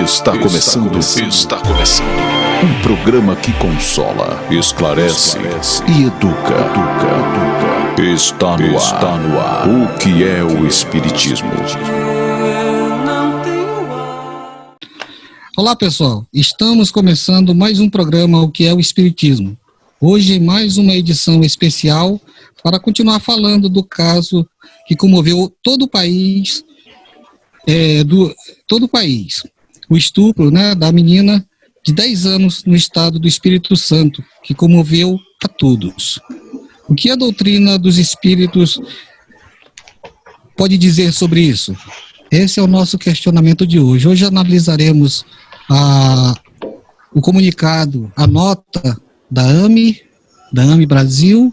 Está começando. Um programa que consola, esclarece e educa. Está no ar. O que é o Espiritismo? Olá pessoal, estamos começando mais um programa O que é o Espiritismo. Hoje mais uma edição especial para continuar falando do caso que comoveu todo o país, o estupro, da menina de 10 anos no estado do Espírito Santo, que comoveu a todos. O que a doutrina dos espíritos pode dizer sobre isso? Esse é o nosso questionamento de hoje. Hoje analisaremos o comunicado, a nota da AME Brasil,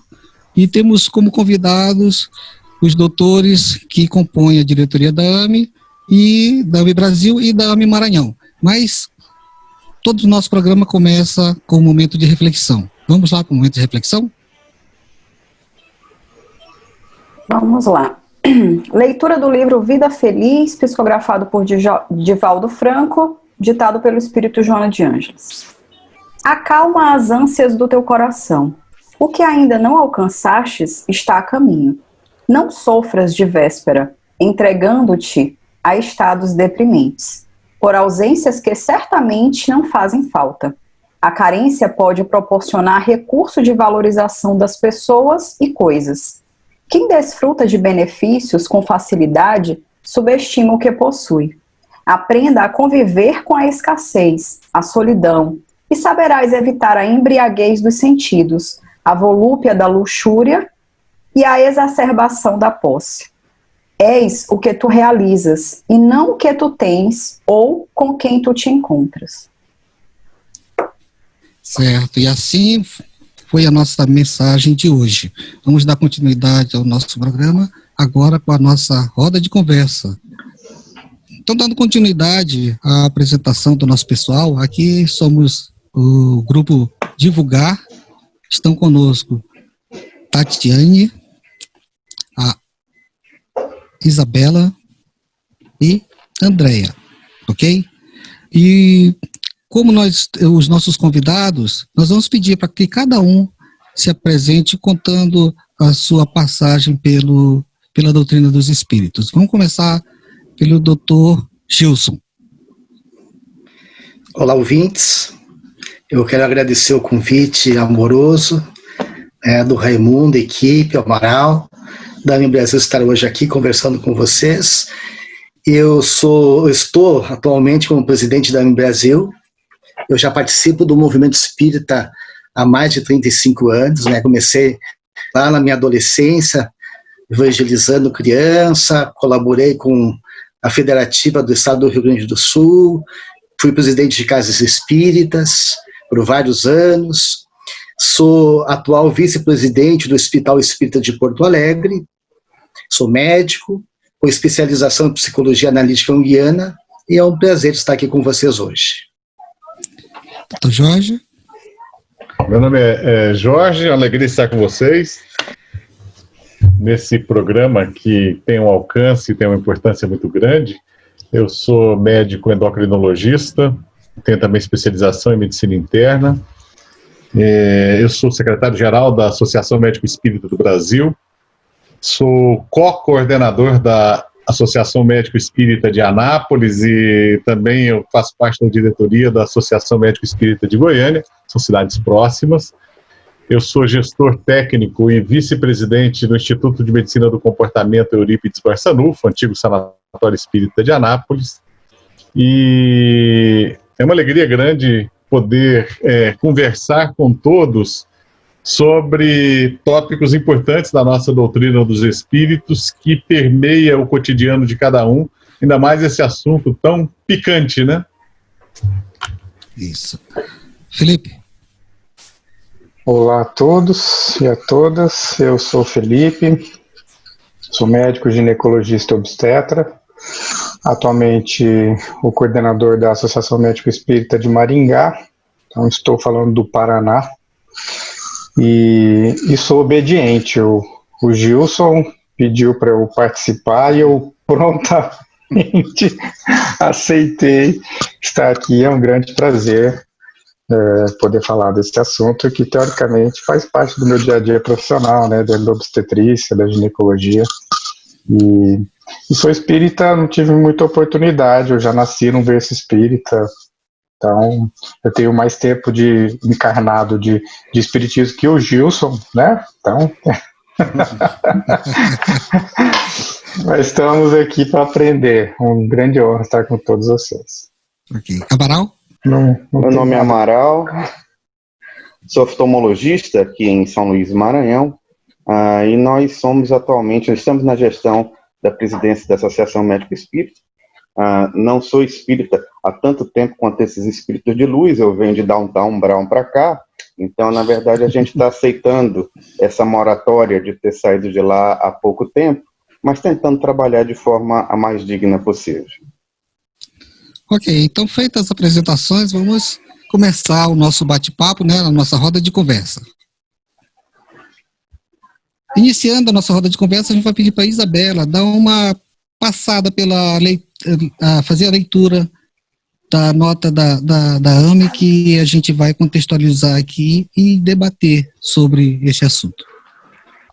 e temos como convidados os doutores que compõem a diretoria da AME Brasil e da AME Maranhão. Mas todo o nosso programa começa com um momento de reflexão. Vamos lá para o momento de reflexão? Vamos lá. Leitura do livro Vida Feliz, psicografado por Divaldo Franco, ditado pelo Espírito Joana de Ângeles. Acalma as ânsias do teu coração. O que ainda não alcançastes está a caminho. Não sofras de véspera, entregando-te a estados deprimentes, por ausências que certamente não fazem falta. A carência pode proporcionar recurso de valorização das pessoas e coisas. Quem desfruta de benefícios com facilidade, subestima o que possui. Aprenda a conviver com a escassez, a solidão, e saberás evitar a embriaguez dos sentidos, a volúpia da luxúria e a exacerbação da posse. És o que tu realizas, e não o que tu tens ou com quem tu te encontras. Certo, e assim foi a nossa mensagem de hoje. Vamos dar continuidade ao nosso programa, agora com a nossa roda de conversa. Então, dando continuidade à apresentação do nosso pessoal, aqui somos o grupo Divulgar. Estão conosco Tatiane, a Isabela e Andréia, ok? E como os nossos convidados, nós vamos pedir para que cada um se apresente contando a sua passagem pela doutrina dos espíritos. Vamos começar pelo Dr. Gilson. Olá, ouvintes. Eu quero agradecer o convite amoroso do Raimundo, equipe, Amaral, da AME Brasil estar hoje aqui conversando com vocês. Eu estou atualmente como presidente da AME Brasil. Eu já participo do movimento espírita há mais de 35 anos, Comecei lá na minha adolescência, evangelizando criança, colaborei com a Federativa do Estado do Rio Grande do Sul, fui presidente de casas espíritas por vários anos, sou atual vice-presidente do Hospital Espírita de Porto Alegre, sou médico, com especialização em psicologia analítica junguiana, e é um prazer estar aqui com vocês hoje. Dr. Jorge. Meu nome é Jorge, alegria estar com vocês nesse programa que tem um alcance e tem uma importância muito grande. Eu sou médico endocrinologista, tenho também especialização em medicina interna. Eu sou secretário-geral da Associação Médico Espírita do Brasil, sou co-coordenador da Associação Médico Espírita de Anápolis e também eu faço parte da diretoria da Associação Médico Espírita de Goiânia, são cidades próximas. Eu sou gestor técnico e vice-presidente do Instituto de Medicina do Comportamento Eurípides Barçanufo, antigo Sanatório Espírita de Anápolis. E é uma alegria grande poder conversar com todos sobre tópicos importantes da nossa doutrina dos espíritos que permeia o cotidiano de cada um, ainda mais esse assunto tão picante, né? Isso. Felipe. Olá a todos e a todas, eu sou Felipe, sou médico ginecologista e obstetra, atualmente o coordenador da Associação Médico Espírita de Maringá, então estou falando do Paraná, e sou obediente. O Gilson pediu para eu participar e eu aceitei estar aqui, é um grande prazer poder falar desse assunto que teoricamente faz parte do meu dia a dia profissional, né, da obstetrícia, da ginecologia, e sou espírita, não tive muita oportunidade, eu já nasci num berço espírita, então eu tenho mais tempo de encarnado de espiritismo que o Gilson, né, então... Mas estamos aqui para aprender, um grande honra estar com todos vocês. Ok. Amaral? Meu nome é Amaral, sou oftalmologista aqui em São Luís, Maranhão, e nós estamos na gestão da presidência da Associação Médico Espírita. Não sou espírita há tanto tempo quanto esses espíritos de luz, eu venho de Downtown Brown para cá, então, na verdade, a gente está aceitando essa moratória de ter saído de lá há pouco tempo, mas tentando trabalhar de forma a mais digna possível. Ok, então feitas as apresentações, vamos começar o nosso bate-papo, né, a nossa roda de conversa. Iniciando a nossa roda de conversa, a gente vai pedir para a Isabela dar uma passada fazer a leitura da nota da AME, que a gente vai contextualizar aqui e debater sobre esse assunto.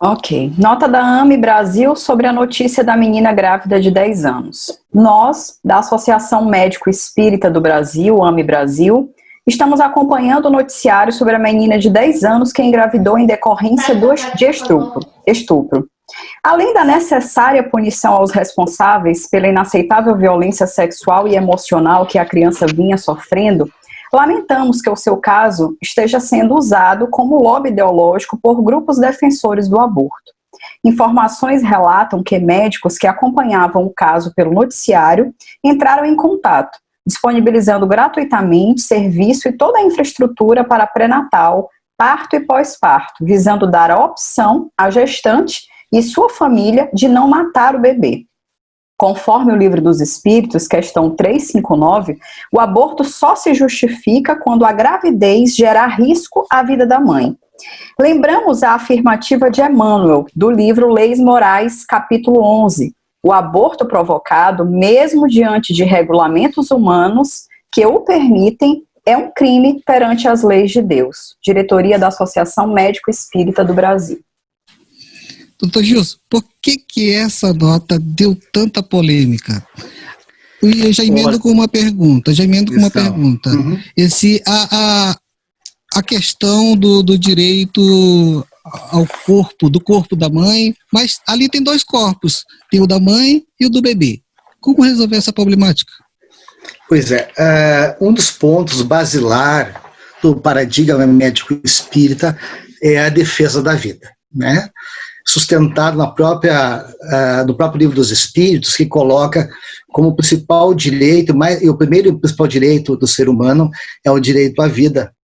Ok. Nota da AME Brasil sobre a notícia da menina grávida de 10 anos. Nós, da Associação Médico Espírita do Brasil, AME Brasil, estamos acompanhando o noticiário sobre a menina de 10 anos que engravidou em decorrência de estupro. Além da necessária punição aos responsáveis pela inaceitável violência sexual e emocional que a criança vinha sofrendo, lamentamos que o seu caso esteja sendo usado como lobby ideológico por grupos defensores do aborto. Informações relatam que médicos que acompanhavam o caso pelo noticiário entraram em contato, disponibilizando gratuitamente serviço e toda a infraestrutura para pré-natal, parto e pós-parto, visando dar a opção à gestante e sua família de não matar o bebê. Conforme o Livro dos Espíritos, questão 359, o aborto só se justifica quando a gravidez gerar risco à vida da mãe. Lembramos a afirmativa de Emmanuel, do livro Leis Morais, capítulo 11. O aborto provocado, mesmo diante de regulamentos humanos que o permitem, é um crime perante as leis de Deus. Diretoria da Associação Médico Espírita do Brasil. Doutor Gilson, por que essa nota deu tanta polêmica? Eu já emendo com uma pergunta, Uhum. A questão do direito ao corpo, do corpo da mãe, mas ali tem dois corpos, tem o da mãe e o do bebê. Como resolver essa problemática? Pois é, um dos pontos basilar do paradigma médico espírita é a defesa da vida, né? Sustentado no próprio Livro dos Espíritos, que coloca como principal direito, e o primeiro e principal direito do ser humano é o direito à vida.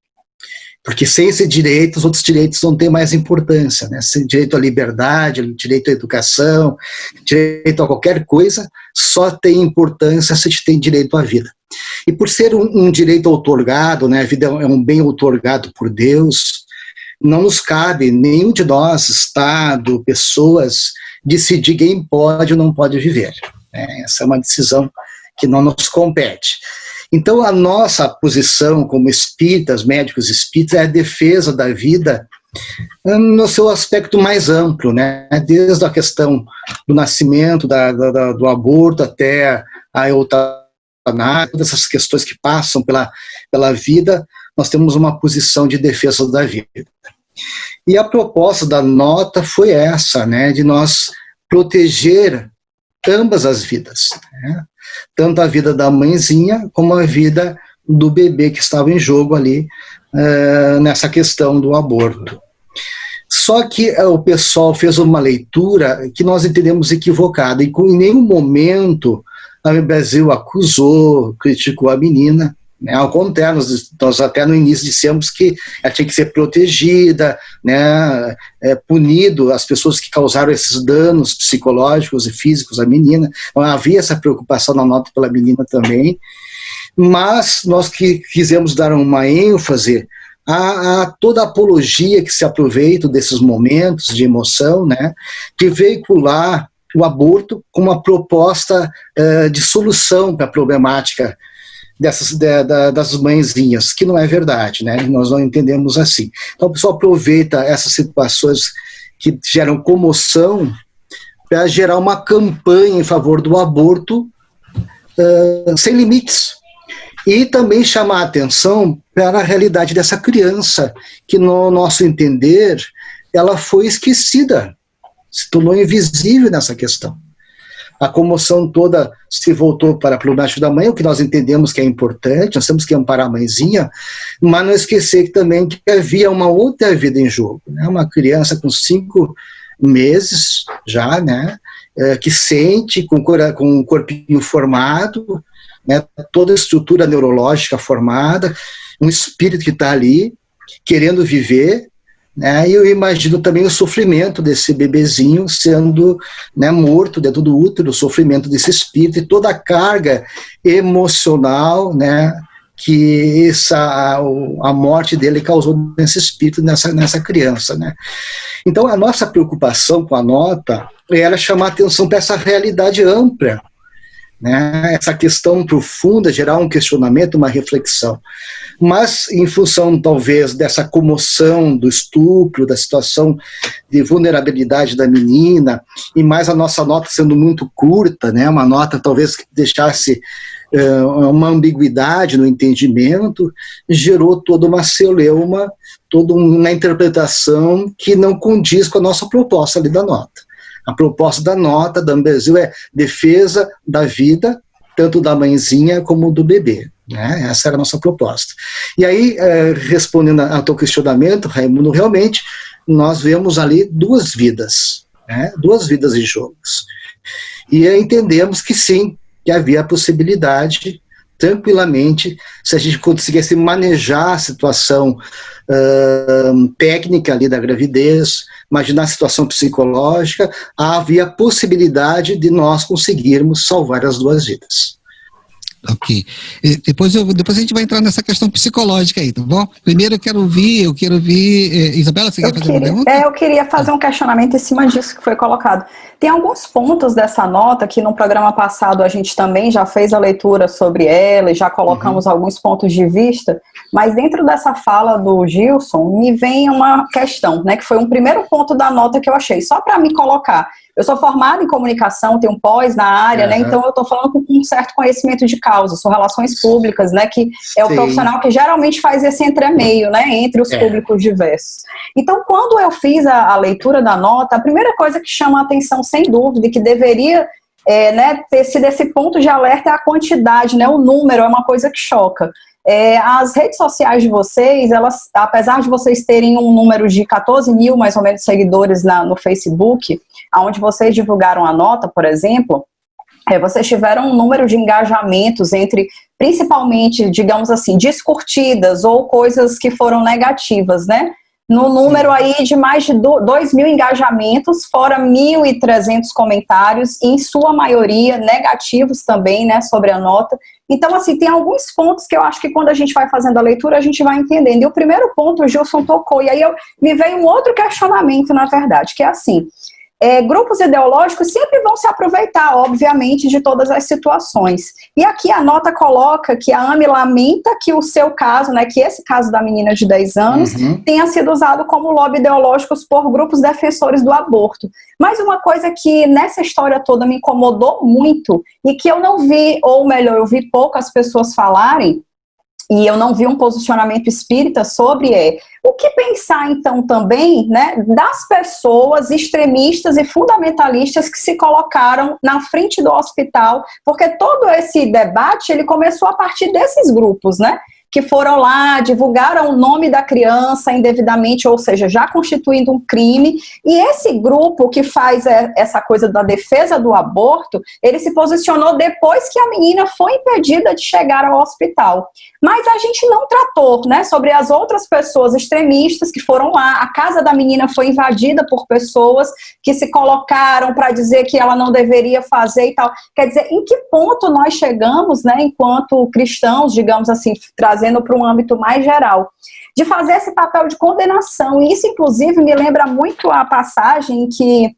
Porque sem esse direito, os outros direitos não têm mais importância, né? Sem direito à liberdade, direito à educação, direito a qualquer coisa, só tem importância se a gente tem direito à vida. E por ser um direito outorgado, né, a vida é um bem outorgado por Deus, não nos cabe, nenhum de nós, Estado, pessoas, decidir quem pode ou não pode viver. Essa é uma decisão que não nos compete. Então, a nossa posição como espíritas, médicos espíritas, é a defesa da vida no seu aspecto mais amplo, né? Desde a questão do nascimento, do aborto, até a eutanásia, todas essas questões que passam pela vida, nós temos uma posição de defesa da vida. E a proposta da nota foi essa, né, de nós proteger ambas as vidas, né, tanto a vida da mãezinha como a vida do bebê que estava em jogo ali, nessa questão do aborto. Só que o pessoal fez uma leitura que nós entendemos equivocada, e em nenhum momento a Brasil acusou, criticou a menina, né? Ao contrário, nós até no início dissemos que ela tinha que ser protegida, né? Punido as pessoas que causaram esses danos psicológicos e físicos à menina. Então, havia essa preocupação na nota pela menina também, mas nós quisemos dar uma ênfase a toda a apologia que se aproveita desses momentos de emoção, né? De veicular o aborto como uma proposta de solução para a problemática das mãezinhas, que não é verdade, né? Nós não entendemos assim. Então o pessoal aproveita essas situações que geram comoção para gerar uma campanha em favor do aborto sem limites. E também chamar a atenção para a realidade dessa criança, que no nosso entender, ela foi esquecida, se tornou invisível nessa questão. A comoção toda se voltou para a problemática da mãe, o que nós entendemos que é importante, nós temos que amparar a mãezinha, mas não esquecer que também que havia uma outra vida em jogo, né? Uma criança com 5 meses já, né? Que sente, com um corpinho formado, né? Toda a estrutura neurológica formada, um espírito que está ali, querendo viver, né? E eu imagino também o sofrimento desse bebezinho sendo, né, morto dentro do útero, o sofrimento desse espírito e toda a carga emocional, né, que a morte dele causou nesse espírito, nessa criança, né? Então a nossa preocupação com a nota era chamar atenção para essa realidade ampla, né? Essa questão profunda, gerar um questionamento, uma reflexão. Mas, em função, talvez, dessa comoção do estupro, da situação de vulnerabilidade da menina, e mais a nossa nota sendo muito curta, né? Uma nota talvez que deixasse uma ambiguidade no entendimento, gerou toda uma celeuma, toda uma interpretação que não condiz com a nossa proposta ali da nota. A proposta da nota da Ambrasil é defesa da vida, tanto da mãezinha como do bebê, né? Essa era a nossa proposta. E aí, respondendo ao teu questionamento, Raimundo, realmente nós vemos ali 2 vidas, né? 2 vidas em jogos. E entendemos que sim, que havia a possibilidade, tranquilamente, se a gente conseguisse manejar a situação técnica ali da gravidez, imaginar a situação psicológica, havia a possibilidade de nós conseguirmos salvar as 2 vidas. Ok. Depois a gente vai entrar nessa questão psicológica aí, tá bom? Primeiro eu quero ouvir, Isabela, você quer fazer uma pergunta? Eu queria fazer um questionamento em cima disso que foi colocado. Tem alguns pontos dessa nota que no programa passado a gente também já fez a leitura sobre ela e já colocamos alguns pontos de vista, mas dentro dessa fala do Gilson me vem uma questão, né, que foi um primeiro ponto da nota que eu achei, só para me colocar. Eu sou formada em comunicação, tenho um pós na área, né, então eu estou falando com um certo conhecimento de causa, sou relações públicas, né, que é o profissional que geralmente faz esse entremeio, né, entre os públicos diversos. Então, quando eu fiz a leitura da nota, a primeira coisa que chama a atenção, sem dúvida, e que deveria né, ter sido esse ponto de alerta é a quantidade, né, o número é uma coisa que choca. As redes sociais de vocês, elas, apesar de vocês terem um número de 14 mil, mais ou menos, seguidores no Facebook, onde vocês divulgaram a nota, por exemplo, vocês tiveram um número de engajamentos entre, principalmente, digamos assim, descurtidas ou coisas que foram negativas, né? No número aí de mais de 2.000 engajamentos, fora 1.300 comentários, e em sua maioria negativos também, né, sobre a nota. Então, assim, tem alguns pontos que eu acho que quando a gente vai fazendo a leitura, a gente vai entendendo. E o primeiro ponto o Gilson tocou, e aí me veio um outro questionamento, na verdade, que é assim, grupos ideológicos sempre vão se aproveitar, obviamente, de todas as situações. E aqui a nota coloca que a AME lamenta que o seu caso, né, que esse caso da menina de 10 anos, tenha sido usado como lobby ideológicos por grupos defensores do aborto. Mas uma coisa que nessa história toda me incomodou muito, e que eu não vi, ou melhor, eu vi poucas pessoas falarem, e eu não vi um posicionamento espírita sobre o que pensar então também, né, das pessoas extremistas e fundamentalistas que se colocaram na frente do hospital, porque todo esse debate ele começou a partir desses grupos, né, que foram lá, divulgaram o nome da criança indevidamente, ou seja, já constituindo um crime, e esse grupo que faz essa coisa da defesa do aborto, ele se posicionou depois que a menina foi impedida de chegar ao hospital. Mas a gente não tratou, né, sobre as outras pessoas extremistas que foram lá, a casa da menina foi invadida por pessoas que se colocaram para dizer que ela não deveria fazer e tal. Quer dizer, em que ponto nós chegamos, né, enquanto cristãos, digamos assim, trazendo para um âmbito mais geral, de fazer esse papel de condenação, e isso inclusive me lembra muito a passagem que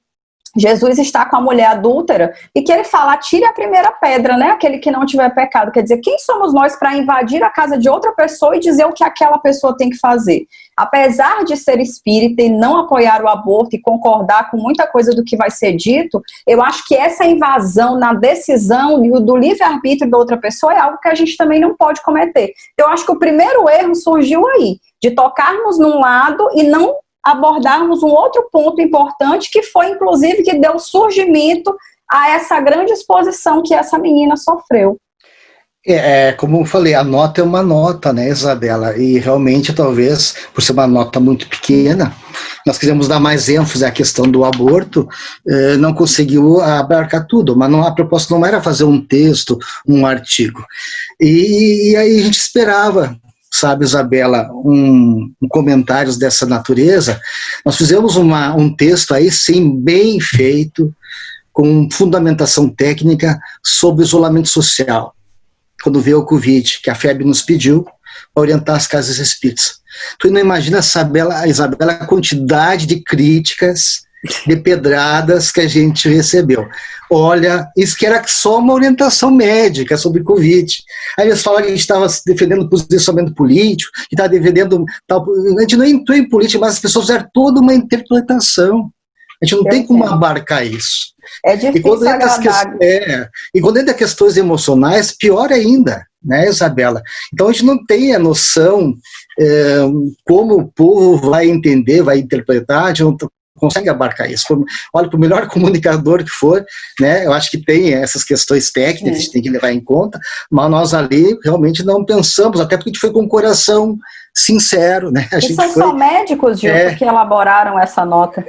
Jesus está com a mulher adúltera e que ele fala, tire a primeira pedra, né? Aquele que não tiver pecado. Quer dizer, quem somos nós para invadir a casa de outra pessoa e dizer o que aquela pessoa tem que fazer? Apesar de ser espírita e não apoiar o aborto e concordar com muita coisa do que vai ser dito, eu acho que essa invasão na decisão do livre-arbítrio da outra pessoa é algo que a gente também não pode cometer. Eu acho que o primeiro erro surgiu aí, de tocarmos num lado e não abordarmos um outro ponto importante, que foi, inclusive, que deu surgimento a essa grande exposição que essa menina sofreu. Como eu falei, a nota é uma nota, né, Isabela? E realmente, talvez, por ser uma nota muito pequena, nós quisemos dar mais ênfase à questão do aborto, não conseguiu abarcar tudo, mas a proposta não era fazer um texto, um artigo. E aí a gente esperava, sabe, Isabela, comentários dessa natureza. Nós fizemos um texto aí, sim, bem feito, com fundamentação técnica sobre isolamento social, quando veio o Covid, que a FEB nos pediu para orientar as casas espíritas. Tu não imagina, Isabela, a quantidade de críticas, de pedradas que a gente recebeu. Olha, isso que era só uma orientação médica sobre Covid. Aí eles falaram que a gente estava defendendo posicionamento político, que estava defendendo tal. A gente não entrou em política, mas as pessoas fizeram toda uma interpretação. A gente não tem como abarcar isso. É difícil agradar. E quando entra questões emocionais, pior ainda, né, Isabela? Então a gente não tem a noção como o povo vai entender, vai interpretar, a gente não consegue abarcar isso. Olha, para o melhor comunicador que for, né, eu acho que tem essas questões técnicas, a gente tem que levar em conta, mas nós ali realmente não pensamos, até porque a gente foi com o coração sincero, né? São médicos, Gilson, que elaboraram essa nota?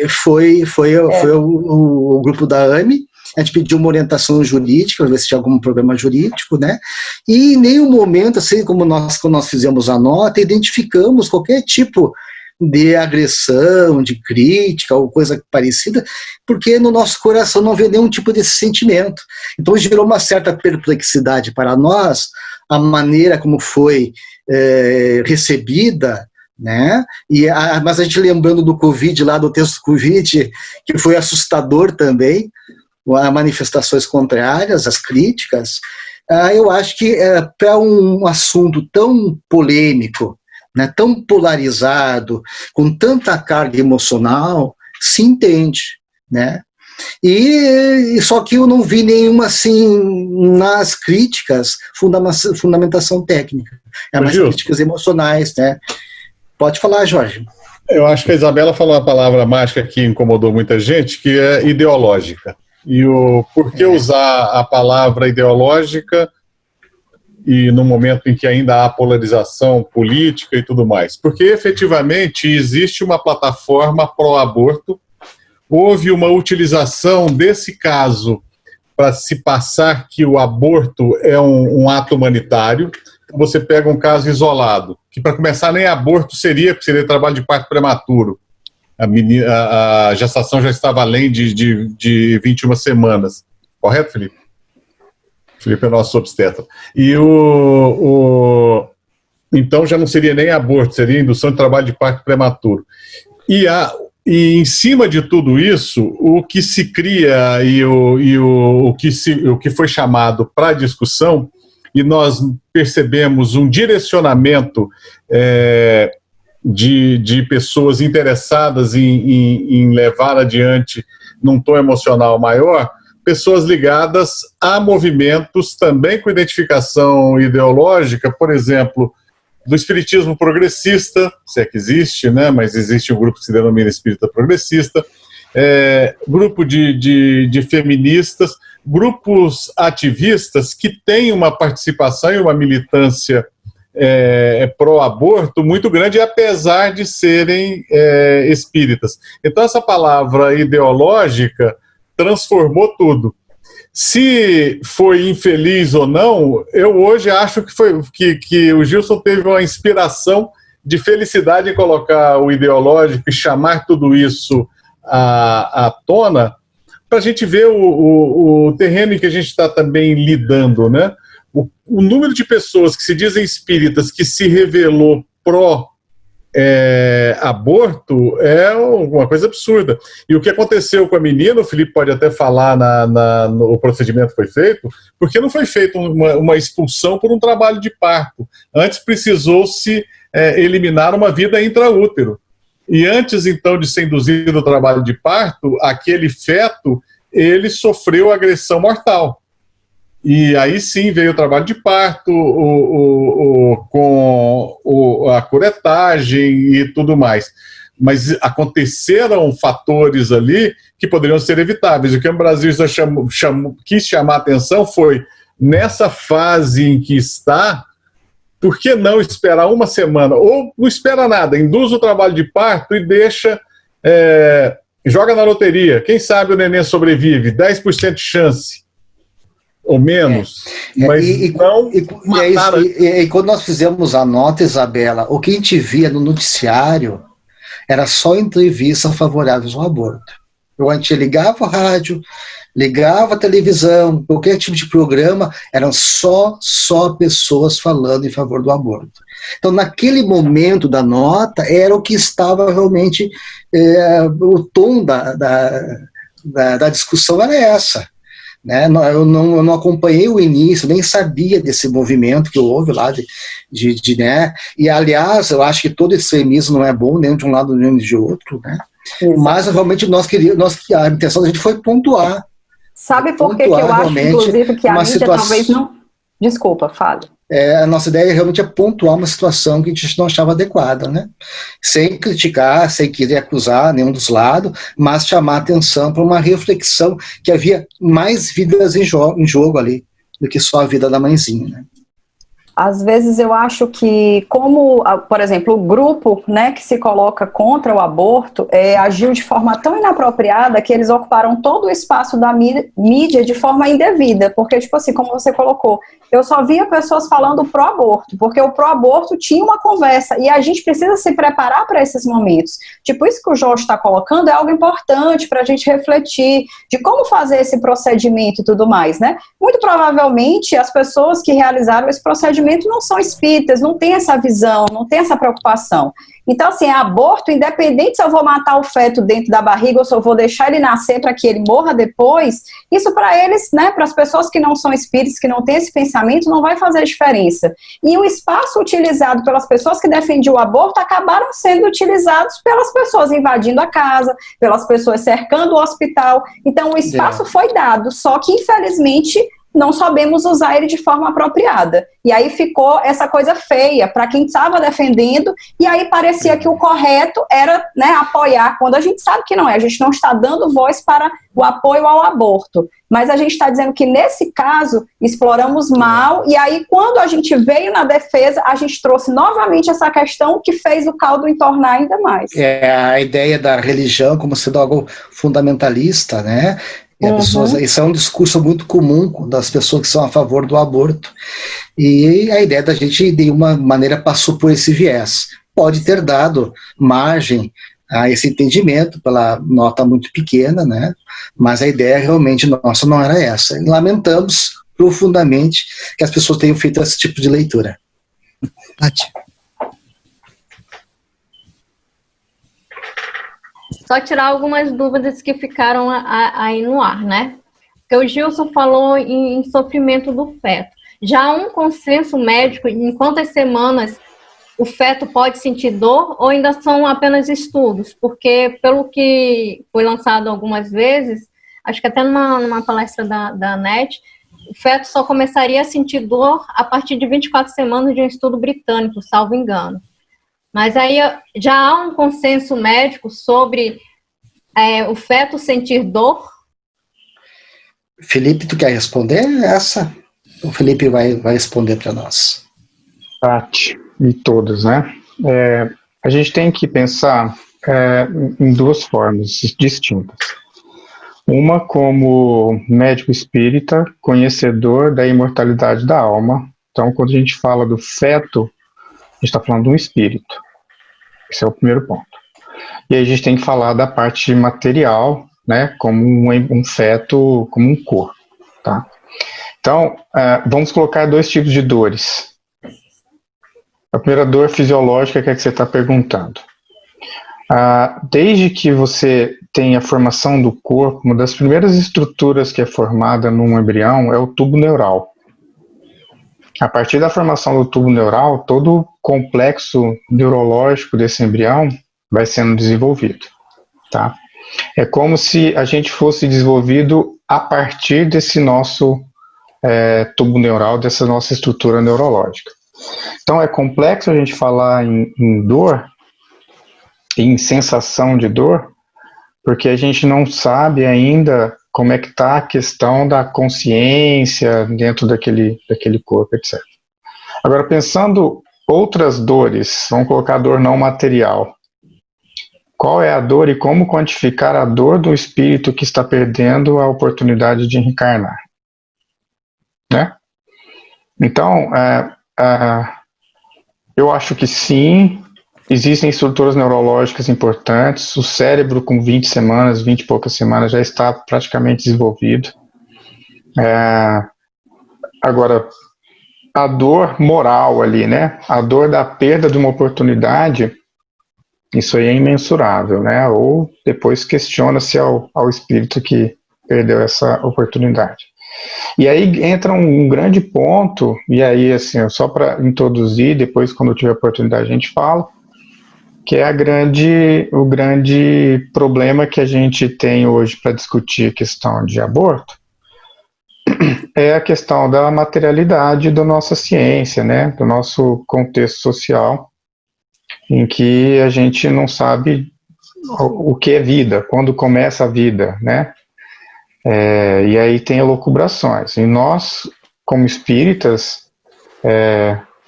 Foi o grupo da AME. A gente pediu uma orientação jurídica, para ver se tinha algum problema jurídico, né? E em nenhum momento, assim como quando nós fizemos a nota, identificamos qualquer tipo de agressão, de crítica ou coisa parecida, porque no nosso coração não havia nenhum tipo desse sentimento. Então gerou uma certa perplexidade para nós a maneira como foi recebida, né? Mas a gente lembrando do Covid, lá do texto do Covid, que foi assustador também, as manifestações contrárias, as críticas, eu acho que para um assunto tão polêmico, né, tão polarizado, com tanta carga emocional, se entende, né? E só que eu não vi nenhuma, assim, nas críticas, fundamentação técnica. Mais críticas emocionais, né? Pode falar, Jorge. Eu acho que a Isabela falou uma palavra mágica que incomodou muita gente, que é ideológica. E por que usar a palavra ideológica e no momento em que ainda há polarização política e tudo mais? Porque efetivamente existe uma plataforma pró-aborto. Houve uma utilização desse caso para se passar que o aborto é um ato humanitário. Você pega um caso isolado, que para começar nem aborto seria, porque seria trabalho de parto prematuro. A gestação já estava além de 21 semanas. Correto, Felipe? Felipe é nosso obstetra. E então já não seria nem aborto, seria indução de trabalho de parto prematuro. E em cima de tudo isso, o que se cria e o que foi chamado para discussão, e nós percebemos um direcionamento de pessoas interessadas em levar adiante num tom emocional maior, pessoas ligadas a movimentos também com identificação ideológica, por exemplo, do espiritismo progressista, se é que existe, né? Mas existe um grupo que se denomina espírita progressista, grupo de feministas, grupos ativistas que têm uma participação e uma militância pró-aborto muito grande, apesar de serem espíritas. Então essa palavra ideológica transformou tudo. Se foi infeliz ou não, eu hoje acho que o Gilson teve uma inspiração de felicidade em colocar o ideológico e chamar tudo isso à tona, para a gente ver o terreno em que a gente está também lidando, né? O número de pessoas que se dizem espíritas que se revelou aborto é uma coisa absurda. E o que aconteceu com a menina, o Felipe pode até falar no procedimento foi feito, porque não foi feita uma expulsão por um trabalho de parto. Antes precisou-se eliminar uma vida intraútero. E antes, então, de ser induzido ao trabalho de parto, aquele feto, ele sofreu agressão mortal. E aí sim veio o trabalho de parto, com a curetagem e tudo mais. Mas aconteceram fatores ali que poderiam ser evitáveis. O que o Brasil quis chamar a atenção foi, nessa fase em que está, por que não esperar uma semana? Ou não espera nada, induz o trabalho de parto e deixa, joga na loteria. Quem sabe o neném sobrevive, 10% de chance. Ou menos, mas não mataram. E quando nós fizemos a nota, Isabela, o que a gente via no noticiário era só entrevistas favoráveis ao aborto. A gente ligava a rádio, ligava a televisão, qualquer tipo de programa, eram só pessoas falando em favor do aborto. Então, naquele momento da nota, era o que estava realmente, o tom da discussão era essa. Né? Eu não acompanhei o início, nem sabia desse movimento que houve lá, né? E aliás, eu acho que todo extremismo não é bom, nem de um lado nem de outro, né? Mas realmente a intenção da gente foi pontuar. Sabe por que eu acho, inclusive, que a mídia talvez não... Desculpa, fale. A nossa ideia realmente é pontuar uma situação que a gente não achava adequada, né? Sem criticar, sem querer acusar nenhum dos lados, mas chamar atenção para uma reflexão que havia mais vidas em jogo ali do que só a vida da mãezinha, né? Às vezes eu acho que, como, por exemplo, o grupo, né, que se coloca contra o aborto agiu de forma tão inapropriada que eles ocuparam todo o espaço da mídia de forma indevida, porque, tipo assim, como você colocou, eu só via pessoas falando pró-aborto, porque o pró-aborto tinha uma conversa, e a gente precisa se preparar para esses momentos. Tipo, isso que o Jorge está colocando é algo importante para a gente refletir de como fazer esse procedimento e tudo mais, né? Muito provavelmente as pessoas que realizaram esse procedimento não são espíritas, não tem essa visão, não tem essa preocupação. Então, assim, aborto, independente se eu vou matar o feto dentro da barriga ou se eu vou deixar ele nascer para que ele morra depois, isso para eles, né, para as pessoas que não são espíritas, que não têm esse pensamento, não vai fazer diferença. E o espaço utilizado pelas pessoas que defendiam o aborto acabaram sendo utilizados pelas pessoas invadindo a casa, pelas pessoas cercando o hospital. Então, o espaço foi dado, só que, infelizmente, não sabemos usar ele de forma apropriada. E aí ficou essa coisa feia para quem estava defendendo, e aí parecia que o correto era, né, apoiar, quando a gente sabe que não é, a gente não está dando voz para o apoio ao aborto, mas a gente está dizendo que nesse caso exploramos mal, e aí quando a gente veio na defesa, a gente trouxe novamente essa questão que fez o caldo entornar ainda mais. A ideia da religião como sendo algo fundamentalista, né? E isso é um discurso muito comum das pessoas que são a favor do aborto. E a ideia da gente, de uma maneira, passou por esse viés. Pode ter dado margem a esse entendimento pela nota muito pequena, né? Mas a ideia realmente nossa não era essa. E lamentamos profundamente que as pessoas tenham feito esse tipo de leitura. Tati. Só tirar algumas dúvidas que ficaram aí no ar, né? Porque o Gilson falou em sofrimento do feto. Já há um consenso médico em quantas semanas o feto pode sentir dor ou ainda são apenas estudos? Porque, pelo que foi lançado algumas vezes, acho que até numa palestra da NET, o feto só começaria a sentir dor a partir de 24 semanas de um estudo britânico, salvo engano. Mas aí já há um consenso médico sobre o feto sentir dor? Felipe, tu quer responder essa? O Felipe vai responder para nós. Tati, e todos, né? A gente tem que pensar em duas formas distintas. Uma como médico espírita, conhecedor da imortalidade da alma. Então, quando a gente fala do feto, a gente está falando de um espírito. Esse é o primeiro ponto. E aí a gente tem que falar da parte material, né, como um feto, como um corpo, tá? Então, vamos colocar dois tipos de dores. A primeira dor fisiológica que é que você está perguntando. Desde que você tem a formação do corpo, uma das primeiras estruturas que é formada num embrião é o tubo neural. A partir da formação do tubo neural, todo o complexo neurológico desse embrião vai sendo desenvolvido, tá? É como se a gente fosse desenvolvido a partir desse nosso tubo neural, dessa nossa estrutura neurológica. Então é complexo a gente falar em dor, em sensação de dor, porque a gente não sabe ainda como é que está a questão da consciência dentro daquele corpo, etc. Agora, pensando outras dores, vamos colocar a dor não material. Qual é a dor e como quantificar a dor do espírito que está perdendo a oportunidade de reencarnar? Né? Então, eu acho que sim, existem estruturas neurológicas importantes, o cérebro com 20 semanas, 20 e poucas semanas já está praticamente desenvolvido. Agora, a dor moral ali, né? A dor da perda de uma oportunidade, isso aí é imensurável, né? Ou depois questiona-se ao espírito que perdeu essa oportunidade. E aí entra um grande ponto, e aí, assim, só para introduzir, depois, quando eu tiver oportunidade, a gente fala, que é o grande problema que a gente tem hoje para discutir a questão de aborto, é a questão da materialidade da nossa ciência, né, do nosso contexto social, em que a gente não sabe o que é vida, quando começa a vida, né? E aí tem elucubrações. E nós, como espíritas,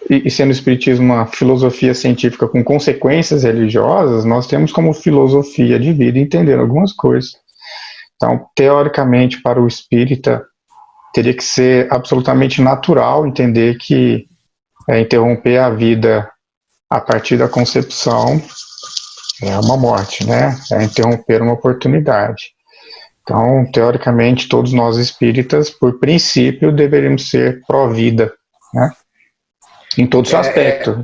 e sendo o espiritismo uma filosofia científica com consequências religiosas, nós temos como filosofia de vida entender algumas coisas. Então, teoricamente, para o espírita, teria que ser absolutamente natural entender que interromper a vida a partir da concepção é uma morte, né? É interromper uma oportunidade. Então, teoricamente, todos nós espíritas, por princípio, deveríamos ser pró-vida, né? Em todos os aspectos.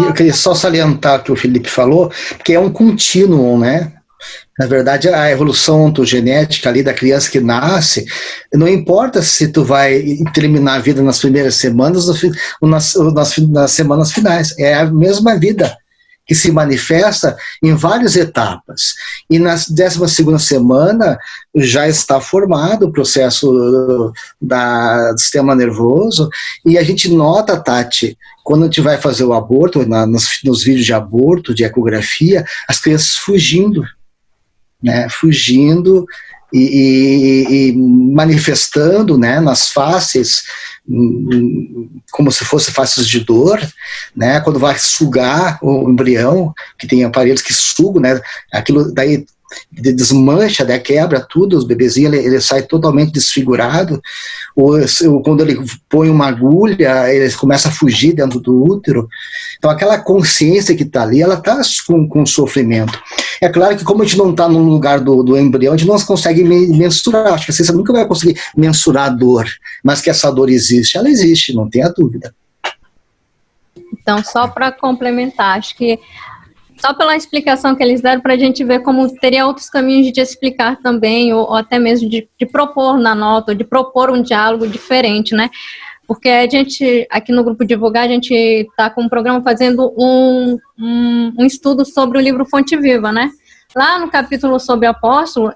Eu queria só salientar o que o Felipe falou, que é um contínuo, né? Na verdade, a evolução ontogenética ali da criança que nasce, não importa se tu vai terminar a vida nas primeiras semanas ou nas semanas finais, é a mesma vida que se manifesta em várias etapas. E na 12ª semana já está formado o processo do sistema nervoso, e a gente nota, Tati, quando a gente vai fazer o aborto, nos vídeos de aborto, de ecografia, as crianças fugindo, né, fugindo e manifestando, né, nas faces, como se fossem faces de dor, né, quando vai sugar o embrião, que tem aparelhos que sugam, né, aquilo daí desmancha, né, quebra tudo, os bebezinhos, ele sai totalmente desfigurado, ou quando ele põe uma agulha, ele começa a fugir dentro do útero. Então aquela consciência que está ali, ela está com sofrimento. É claro que como a gente não está no lugar do embrião, a gente não consegue mensurar, acho que a ciência nunca vai conseguir mensurar a dor, mas que essa dor existe, ela existe, não tenha dúvida. Então, só para complementar, acho que só pela explicação que eles deram, para a gente ver como teria outros caminhos de explicar também, ou até mesmo de propor na nota, ou de propor um diálogo diferente, né? Porque a gente, aqui no Grupo Divulgar, a gente está com um programa fazendo um estudo sobre o livro Fonte Viva, né? Lá no capítulo sobre apóstolo,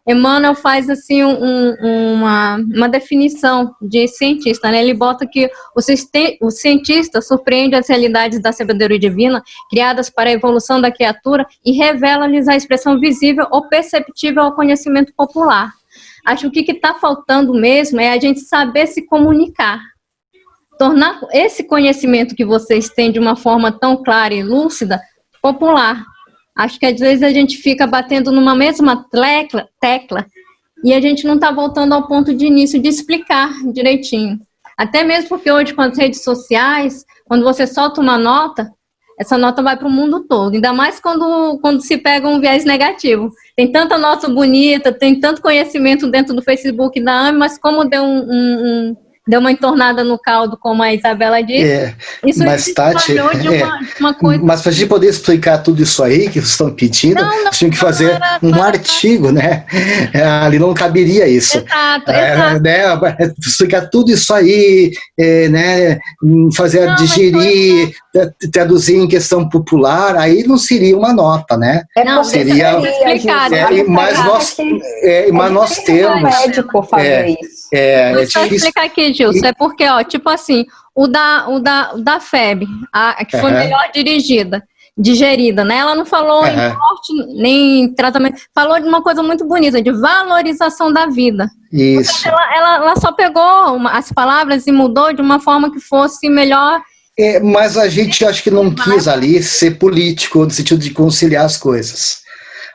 Emmanuel faz assim uma definição de cientista, né? Ele bota que o cientista surpreende as realidades da sabedoria divina criadas para a evolução da criatura e revela-lhes a expressão visível ou perceptível ao conhecimento popular. Acho que o que está faltando mesmo é a gente saber se comunicar, tornar esse conhecimento que vocês têm de uma forma tão clara e lúcida popular. Acho que às vezes a gente fica batendo numa mesma tecla e a gente não está voltando ao ponto de início de explicar direitinho. Até mesmo porque hoje com as redes sociais, quando você solta uma nota, essa nota vai para o mundo todo. Ainda mais quando se pega um viés negativo. Tem tanta nota bonita, tem tanto conhecimento dentro do Facebook da AME, mas como deu deu uma entornada no caldo, como a Isabela disse. Isso mas, Tati, de uma coisa... Mas para a gente poder explicar tudo isso aí que vocês estão pedindo, tinha que fazer um artigo, né? Ali não caberia isso. Exato. Né? Explicar tudo isso aí, né? Fazer digerir, traduzir em questão popular, aí não seria uma nota, né? Seria explicado. Mas nós temos. Médico fazer isso. Só explicar aqui, Gilson, é porque, ó, tipo assim, o da FEB, que foi melhor digerida, né? Ela não falou em morte, nem em tratamento, falou de uma coisa muito bonita, de valorização da vida. Isso. Ela só pegou as palavras e mudou de uma forma que fosse melhor. Mas a gente acho que não quis ali ser político, no sentido de conciliar as coisas.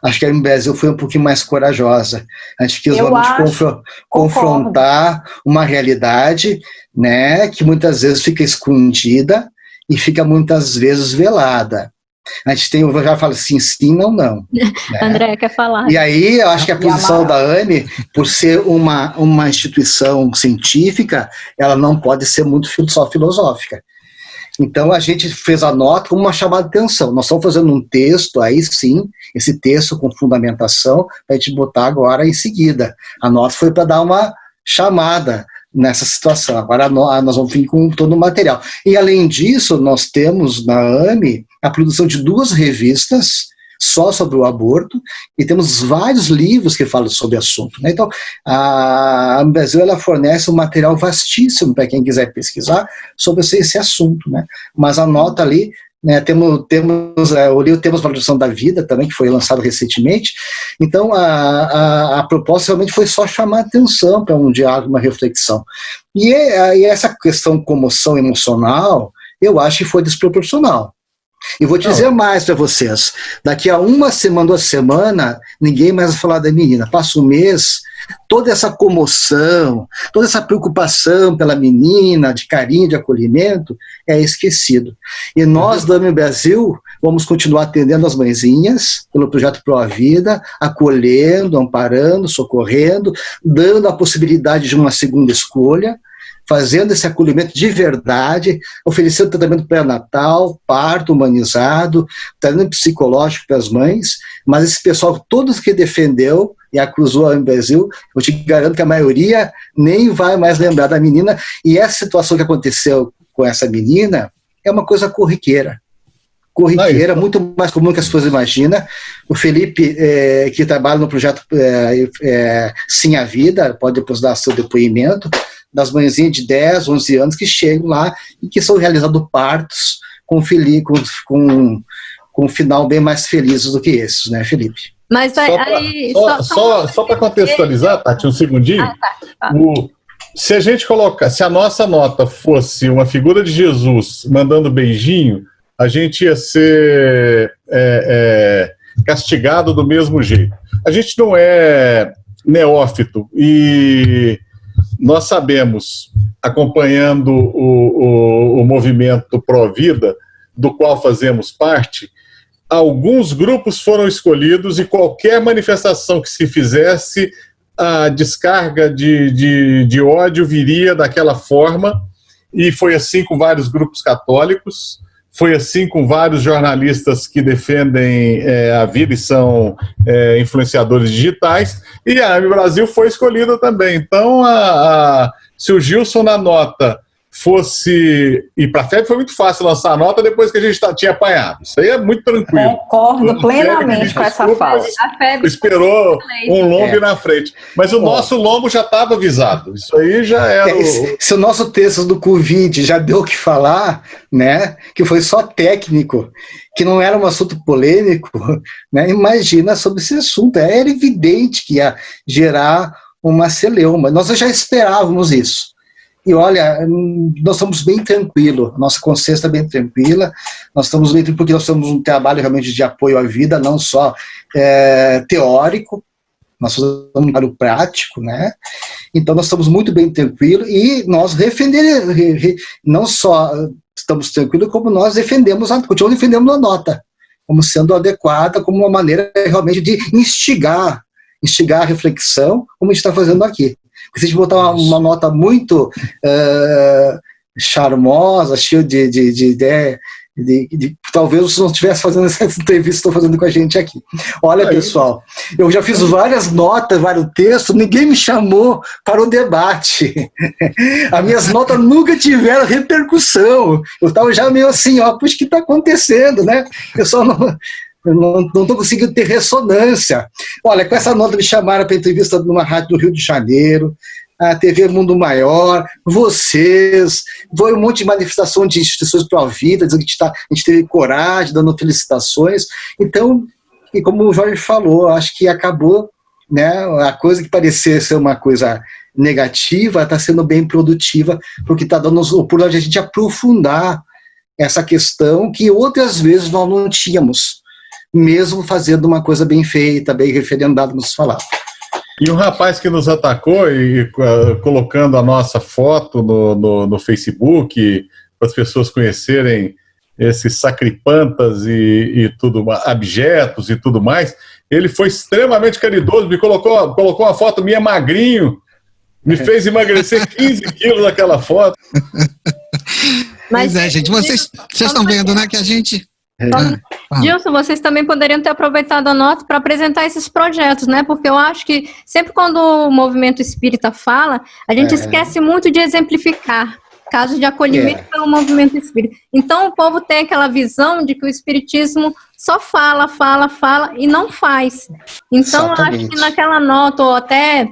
Acho que a Brasil foi um pouquinho mais corajosa. A gente quis realmente confrontar uma realidade, né, que muitas vezes fica escondida e fica muitas vezes velada. A gente já fala assim, sim, não, né? André, quer falar? E aí, eu acho que a posição da AME, por ser uma instituição científica, ela não pode ser muito só filosófica. Então, a gente fez a nota como uma chamada de atenção. Nós estamos fazendo um texto, aí sim, esse texto com fundamentação, para a gente botar agora em seguida. A nota foi para dar uma chamada nessa situação. Agora nós vamos vir com todo o material. E, além disso, nós temos na AME a produção de 2 revistas só sobre o aborto, e temos vários livros que falam sobre o assunto, né? Então, a Brasil, ela fornece um material vastíssimo para quem quiser pesquisar sobre esse assunto, né? Mas a nota ali, né, o livro Temos Valorização da Vida, também, que foi lançado recentemente. Então, a proposta realmente foi só chamar a atenção para um diálogo, uma reflexão. E essa questão de comoção emocional, eu acho que foi desproporcional. E vou dizer mais para vocês, daqui a 1 semana, 2 semanas, ninguém mais vai falar da menina. Passa um mês, toda essa comoção, toda essa preocupação pela menina, de carinho, de acolhimento, é esquecido. E nós, da AME Brasil, vamos continuar atendendo as mãezinhas, pelo projeto Pro a Vida, acolhendo, amparando, socorrendo, dando a possibilidade de uma segunda escolha, fazendo esse acolhimento de verdade, oferecendo tratamento pré-natal, parto humanizado, tratamento psicológico para as mães, mas esse pessoal, todos que defendeu e acusou a AME Brasil, eu te garanto que a maioria nem vai mais lembrar da menina, e essa situação que aconteceu com essa menina é uma coisa corriqueira, muito mais comum que as pessoas imaginam. O Felipe, que trabalha no projeto Sim à Vida, pode depois dar seu depoimento, das mãezinhas de 10, 11 anos que chegam lá e que são realizados partos com um final bem mais felizes do que esses, né, Felipe? Mas só para contextualizar, Tati, um segundinho, se a nossa nota fosse uma figura de Jesus mandando beijinho, a gente ia ser castigado do mesmo jeito. A gente não é neófito e nós sabemos, acompanhando o movimento pró-vida, do qual fazemos parte, alguns grupos foram escolhidos e qualquer manifestação que se fizesse, a descarga de ódio viria daquela forma, e foi assim com vários grupos católicos, foi assim com vários jornalistas que defendem a vida e são influenciadores digitais, e a AME Brasil foi escolhida também. Então, se o Gilson na nota fosse... E para a FEB foi muito fácil lançar a nota depois que a gente tinha apanhado. Isso aí é muito tranquilo. Concordo plenamente com essa fala. A FEB esperou um lombo na frente. Mas o nosso lombo já estava avisado. Isso aí já era... Se o nosso texto do Covid já deu o que falar, né, que foi só técnico, que não era um assunto polêmico, né, imagina sobre esse assunto. Era evidente que ia gerar uma celeuma. Nós já esperávamos isso. E olha, nós estamos bem tranquilos, nossa consciência está bem tranquila, nós estamos bem tranquilos porque nós temos um trabalho realmente de apoio à vida, não só teórico, nós fazemos um trabalho prático, né? Então nós estamos muito bem tranquilos e nós não só estamos tranquilos, como nós continuamos defendendo a nota, como sendo adequada, como uma maneira realmente de instigar a reflexão, como a gente está fazendo aqui. Se a gente botar uma nota muito charmosa, cheia de ideia, talvez você não estivesse fazendo essa entrevista que estou fazendo com a gente aqui. Olha, pessoal, eu já fiz várias notas, vários textos, ninguém me chamou para o debate. As minhas notas nunca tiveram repercussão. Eu estava já meio assim, puxa, o que está acontecendo, né? Eu só não estou conseguindo ter ressonância. Olha, com essa nota me chamaram para entrevista numa rádio do Rio de Janeiro, a TV Mundo Maior, vocês, foi um monte de manifestação de instituições pró-vida, dizendo que a gente teve coragem, dando felicitações. Então, e como o Jorge falou, acho que acabou, né, a coisa que parecia ser uma coisa negativa, está sendo bem produtiva, porque está dando a oportunidade de a gente aprofundar essa questão que outras vezes nós não tínhamos, mesmo fazendo uma coisa bem feita, bem referendada, como se falava. E um rapaz que nos atacou e colocando a nossa foto no Facebook para as pessoas conhecerem esses sacripantas e tudo, abjetos e tudo mais, ele foi extremamente caridoso, me colocou uma foto minha magrinho, me fez emagrecer 15 quilos naquela foto. Mas gente, vocês estão vendo, né, que a gente... Gilson, vocês também poderiam ter aproveitado a nota para apresentar esses projetos, né? Porque eu acho que sempre quando o movimento espírita fala, a gente esquece muito de exemplificar casos de acolhimento pelo movimento espírita. Então o povo tem aquela visão de que o espiritismo só fala e não faz. Então eu acho que naquela nota, ou até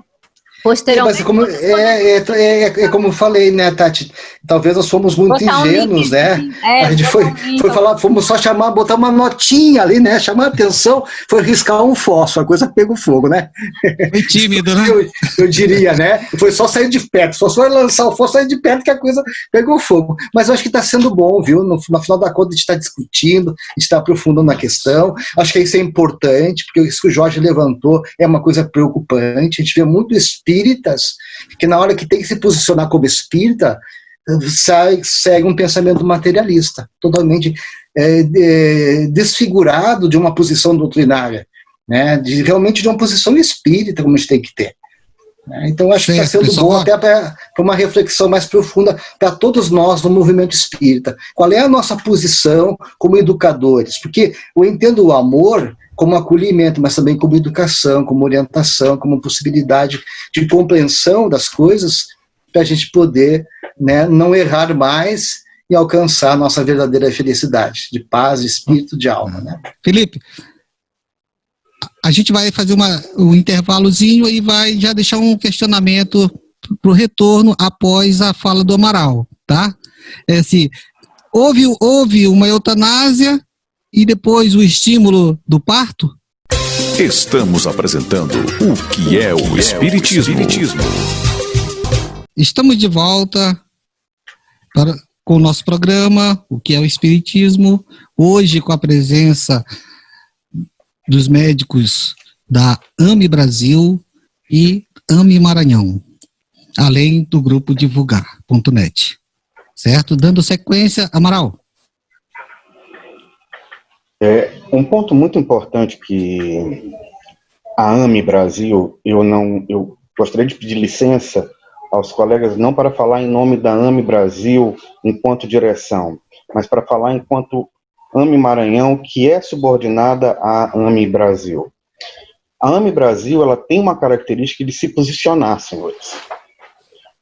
posteriormente... Mas como eu falei, né, Tati? Talvez nós fomos muito ingênuos, né? A gente foi falar, fomos só botar uma notinha ali, né? Chamar a atenção, foi riscar um fósforo, a coisa pegou fogo, né? Foi tímido, né? Eu diria, né? Foi só sair de perto, só foi lançar o fósforo, sair de perto que a coisa pegou fogo. Mas eu acho que está sendo bom, viu? No final da conta, a gente está discutindo, a gente está aprofundando na questão. Acho que isso é importante, porque isso que o Jorge levantou é uma coisa preocupante. A gente vê muito espíritas que na hora que tem que se posicionar como espírita, segue um pensamento materialista, totalmente desfigurado de uma posição doutrinária, né, realmente de uma posição espírita, como a gente tem que ter. Então acho que está sendo bom até para uma reflexão mais profunda para todos nós no movimento espírita. Qual é a nossa posição como educadores? Porque eu entendo o amor como acolhimento, mas também como educação, como orientação, como possibilidade de compreensão das coisas, para a gente poder, né, não errar mais e alcançar a nossa verdadeira felicidade, de paz, de espírito, de alma. Né? Felipe, a gente vai fazer um intervalozinho e vai já deixar um questionamento para o retorno após a fala do Amaral, tá? Assim, houve uma eutanásia e depois o estímulo do parto? Estamos apresentando o que é o Espiritismo. Estamos de volta com o nosso programa, o que é o Espiritismo, hoje com a presença dos médicos da AME Brasil e AME Maranhão, além do grupo Divulgar.net, certo? Dando sequência, Amaral. Um ponto muito importante que a AME Brasil, eu gostaria de pedir licença aos colegas, não para falar em nome da AME Brasil enquanto direção, mas para falar enquanto AME Maranhão, que é subordinada à AME Brasil. A AME Brasil, ela tem uma característica de se posicionar, senhores.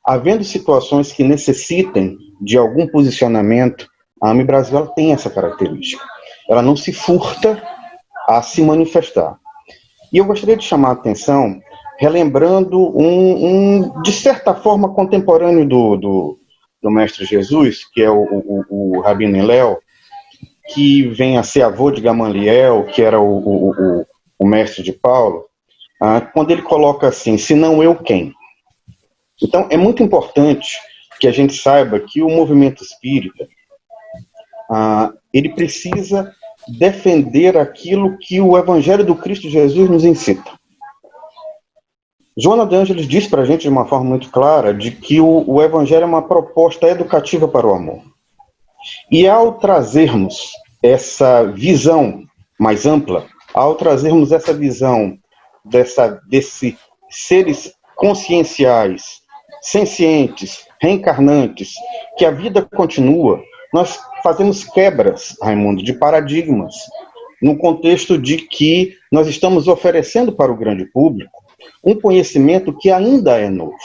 Havendo situações que necessitem de algum posicionamento, a AME Brasil ela tem essa característica. Ela não se furta a se manifestar. E eu gostaria de chamar a atenção, relembrando de certa forma, contemporâneo do Mestre Jesus, que é o Rabino Hillel, que vem a ser avô de Gamaliel, que era o mestre de Paulo, quando ele coloca assim, se não eu, quem? Então, é muito importante que a gente saiba que o movimento espírita, ele precisa defender aquilo que o Evangelho do Cristo Jesus nos incita. Joana de Ângeles diz para a gente de uma forma muito clara de que o Evangelho é uma proposta educativa para o amor. E ao trazermos essa visão mais ampla, ao trazermos essa visão desse seres conscienciais, sencientes, reencarnantes, que a vida continua, nós fazemos quebras, Raimundo, de paradigmas, no contexto de que nós estamos oferecendo para o grande público um conhecimento que ainda é novo.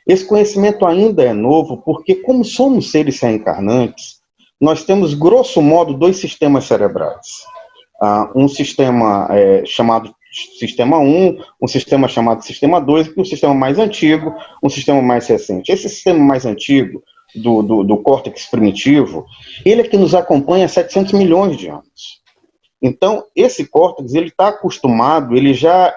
Esse conhecimento ainda é novo porque, como somos seres reencarnantes, nós temos, grosso modo, 2 sistemas cerebrais. Um sistema chamado Sistema 1, um sistema chamado Sistema 2, e um sistema mais antigo, um sistema mais recente. Esse sistema mais antigo, do córtex primitivo, ele é que nos acompanha há 700 milhões de anos. Então, esse córtex, ele está acostumado, ele já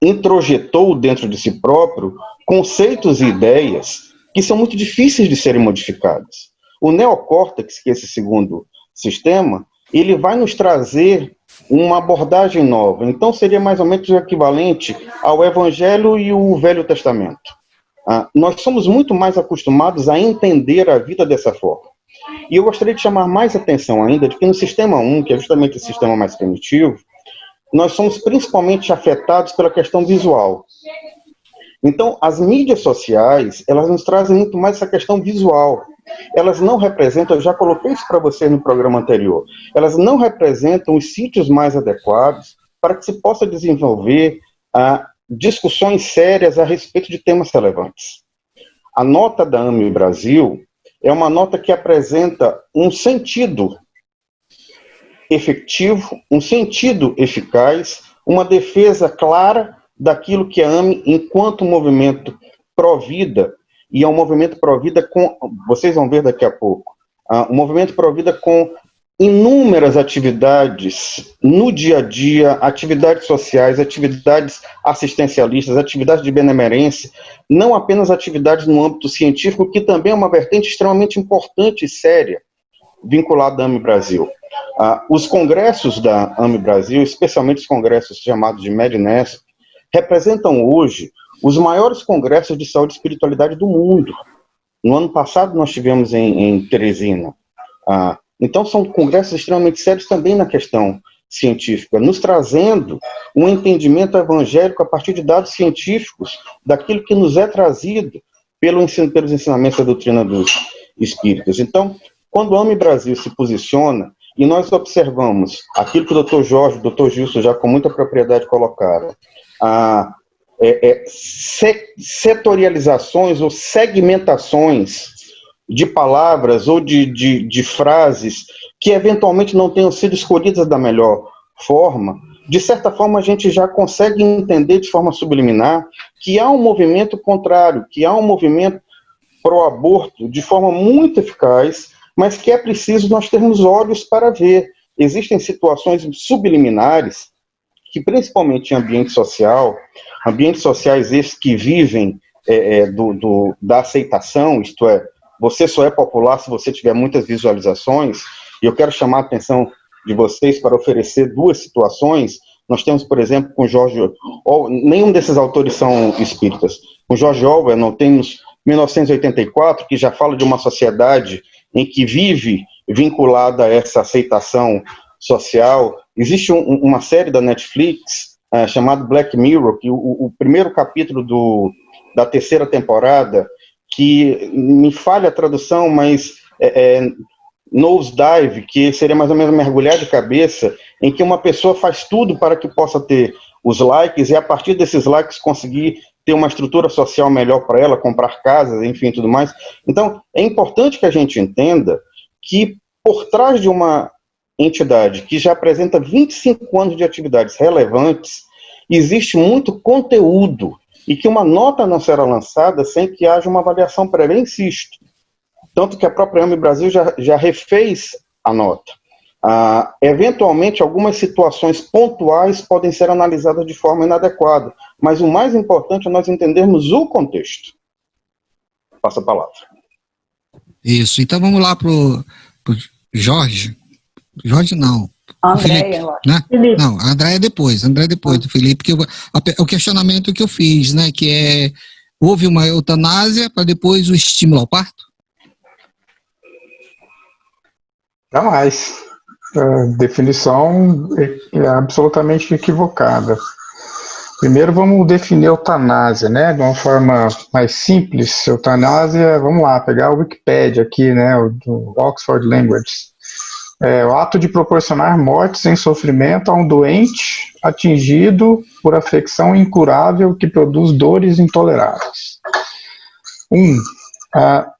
introjetou dentro de si próprio conceitos e ideias que são muito difíceis de serem modificadas. O neocórtex, que é esse segundo sistema, ele vai nos trazer uma abordagem nova. Então, seria mais ou menos o equivalente ao Evangelho e o Velho Testamento. Nós somos muito mais acostumados a entender a vida dessa forma. E eu gostaria de chamar mais atenção ainda de que no Sistema 1, que é justamente o sistema mais primitivo, nós somos principalmente afetados pela questão visual. Então, as mídias sociais, elas nos trazem muito mais essa questão visual. Elas não representam, eu já coloquei isso para vocês no programa anterior, elas não representam os sítios mais adequados para que se possa desenvolver discussões sérias a respeito de temas relevantes. A nota da AME Brasil é uma nota que apresenta um sentido efetivo, um sentido eficaz, uma defesa clara daquilo que a AME, enquanto movimento pró-vida, e é um movimento pró-vida com, vocês vão ver daqui a pouco, um movimento pró-vida com inúmeras atividades no dia a dia, atividades sociais, atividades assistencialistas, atividades de benemerência, não apenas atividades no âmbito científico, que também é uma vertente extremamente importante e séria, vinculada à AME Brasil. Os congressos da AME Brasil, especialmente os congressos chamados de MEDNESP, representam hoje os maiores congressos de saúde e espiritualidade do mundo. No ano passado nós tivemos em Teresina. Então são congressos extremamente sérios também na questão científica, nos trazendo um entendimento evangélico a partir de dados científicos daquilo que nos é trazido pelos ensinamentos da doutrina dos espíritos. Então, quando a AME Brasil se posiciona, e nós observamos aquilo que o Dr. Jorge, o Dr. Gilson já com muita propriedade colocaram, setorializações ou segmentações de palavras ou de frases que eventualmente não tenham sido escolhidas da melhor forma, de certa forma a gente já consegue entender de forma subliminar que há um movimento contrário, que há um movimento pró-aborto de forma muito eficaz, mas que é preciso nós termos olhos para ver. Existem situações subliminares que, principalmente em ambiente social, ambientes sociais esses que vivem da aceitação, isto é, você só é popular se você tiver muitas visualizações, e eu quero chamar a atenção de vocês para oferecer 2 situações. Nós temos, por exemplo, com George Orwell, nenhum desses autores são espíritas. Com George Orwell, nós temos 1984, que já fala de uma sociedade em que vive vinculada a essa aceitação social. Existe uma série da Netflix chamada Black Mirror, que o primeiro capítulo da 3ª temporada, que me falha a tradução, mas nosedive, que seria mais ou menos mergulhar de cabeça, em que uma pessoa faz tudo para que possa ter os likes, e a partir desses likes conseguir ter uma estrutura social melhor para ela, comprar casas, enfim, tudo mais. Então, é importante que a gente entenda que por trás de uma entidade que já apresenta 25 anos de atividades relevantes, existe muito conteúdo, e que uma nota não será lançada sem que haja uma avaliação prévia, insisto. Tanto que a própria AME Brasil já refez a nota. Eventualmente, algumas situações pontuais podem ser analisadas de forma inadequada, mas o mais importante é nós entendermos o contexto. Passa a palavra. Isso, então vamos lá para o Jorge. Jorge não. Andréia, eu acho. Né? Não, a Andréia depois do Felipe, porque o questionamento que eu fiz, né, que houve uma eutanásia para depois o estímulo ao parto? Jamais. A definição é absolutamente equivocada. Primeiro vamos definir eutanásia, né, de uma forma mais simples. Eutanásia, vamos lá, pegar o Wikipedia aqui, né, do Oxford Language. É o ato de proporcionar morte sem sofrimento a um doente atingido por afecção incurável que produz dores intoleráveis.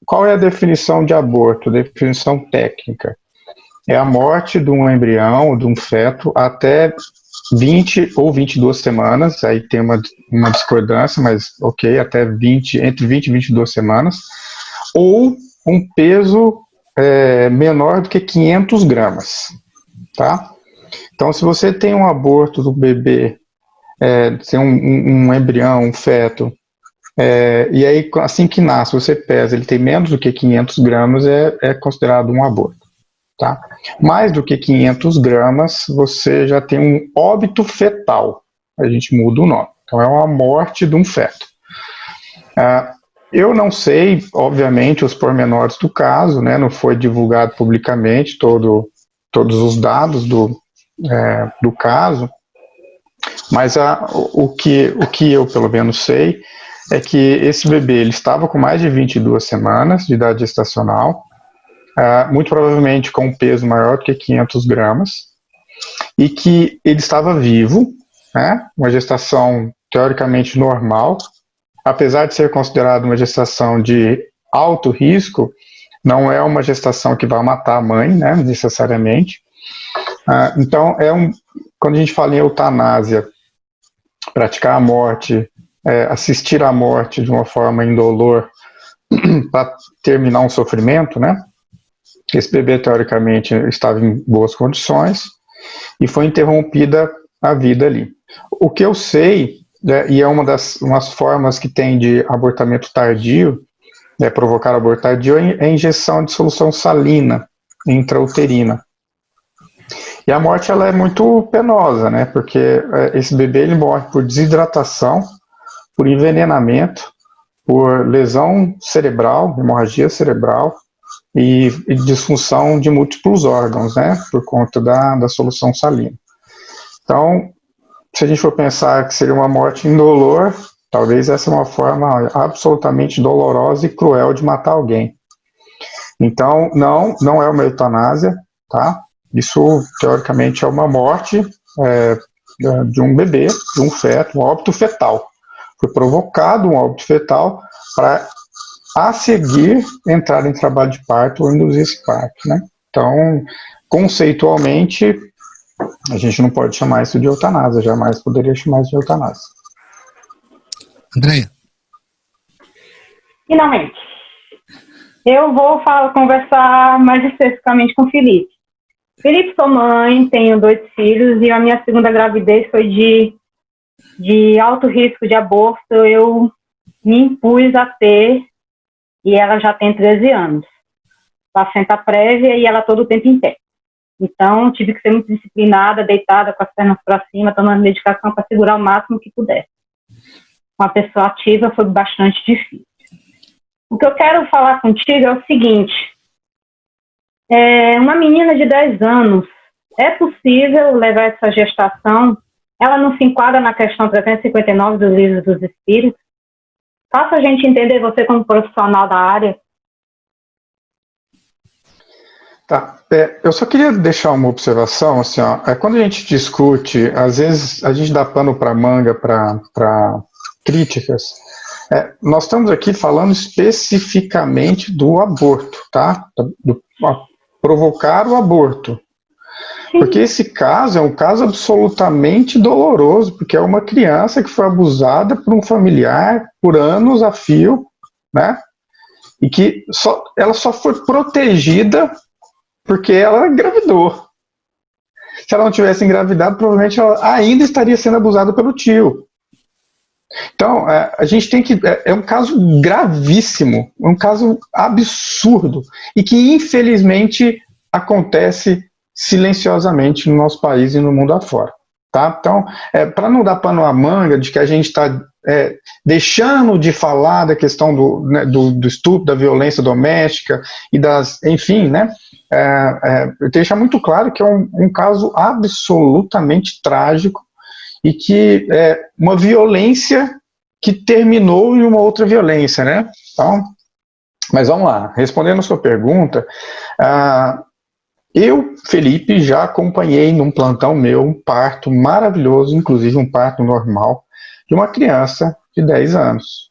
Qual é a definição de aborto? Definição técnica. É a morte de um embrião ou de um feto até 20 ou 22 semanas, aí tem uma discordância, mas ok, até entre 20 e 22 semanas, ou um peso menor do que 500 gramas, tá? Então, se você tem um aborto do bebê, tem um embrião, um feto, e aí assim que nasce, você pesa, ele tem menos do que 500 gramas, é considerado um aborto. Tá? Mais do que 500 gramas, você já tem um óbito fetal. A gente muda o nome. Então, é uma morte de um feto. Eu não sei, obviamente, os pormenores do caso, né? Não foi divulgado publicamente todos os dados do caso, mas o que eu, pelo menos, sei é que esse bebê ele estava com mais de 22 semanas de idade gestacional, muito provavelmente com um peso maior do que 500 gramas, e que ele estava vivo, né, uma gestação teoricamente normal, apesar de ser considerado uma gestação de alto risco, não é uma gestação que vai matar a mãe, né, necessariamente. Então, quando a gente fala em eutanásia, praticar a morte, assistir à morte de uma forma indolor para terminar um sofrimento, né, esse bebê, teoricamente, estava em boas condições e foi interrompida a vida ali. O que eu sei, né, e é umas formas que tem de abortamento tardio, provocar aborto tardio, é a injeção de solução salina intrauterina. E a morte ela é muito penosa, né, porque esse bebê ele morre por desidratação, por envenenamento, por lesão cerebral, hemorragia cerebral, e disfunção de múltiplos órgãos, né, por conta da solução salina. Então, se a gente for pensar que seria uma morte indolor, talvez essa é uma forma absolutamente dolorosa e cruel de matar alguém. Então, não é uma eutanásia, tá? Isso, teoricamente, é uma morte de um bebê, de um feto, um óbito fetal. Foi provocado um óbito fetal para a seguir entrar em trabalho de parto ou induzir esse parto, né? Então, conceitualmente, a gente não pode chamar isso de eutanásia, jamais poderia chamar isso de eutanásia. Andréia. Finalmente, eu vou conversar mais especificamente com o Felipe. Felipe, sou mãe, tenho 2 filhos e a minha segunda gravidez foi de alto risco de aborto. Eu me impus a ter, e ela já tem 13 anos. Placenta prévia e ela todo o tempo em pé. Então, tive que ser muito disciplinada, deitada, com as pernas para cima, tomando medicação para segurar o máximo que puder. Uma pessoa ativa foi bastante difícil. O que eu quero falar contigo é o seguinte. Uma menina de 10 anos, é possível levar essa gestação? Ela não se enquadra na questão 359 do Livro dos Espíritos? Faça a gente entender, você como profissional da área. Tá, eu só queria deixar uma observação, assim, ó, quando a gente discute, às vezes a gente dá pano para manga para críticas, nós estamos aqui falando especificamente do aborto, tá? Provocar o aborto. Sim. Porque esse caso é um caso absolutamente doloroso, porque é uma criança que foi abusada por um familiar por anos a fio, né? E que ela só foi protegida porque ela engravidou. Se ela não tivesse engravidado, provavelmente ela ainda estaria sendo abusada pelo tio. Então, a gente tem que... É um caso gravíssimo, um caso absurdo, e que, infelizmente, acontece silenciosamente no nosso país e no mundo afora. Tá? Então, para não dar pano à manga de que a gente está deixando de falar da questão do estupro, da violência doméstica e enfim, né? Deixar muito claro que é um caso absolutamente trágico e que é uma violência que terminou em uma outra violência, né? Então, mas vamos lá, respondendo a sua pergunta, eu, Felipe, já acompanhei num plantão meu um parto maravilhoso, inclusive um parto normal, de uma criança de 10 anos.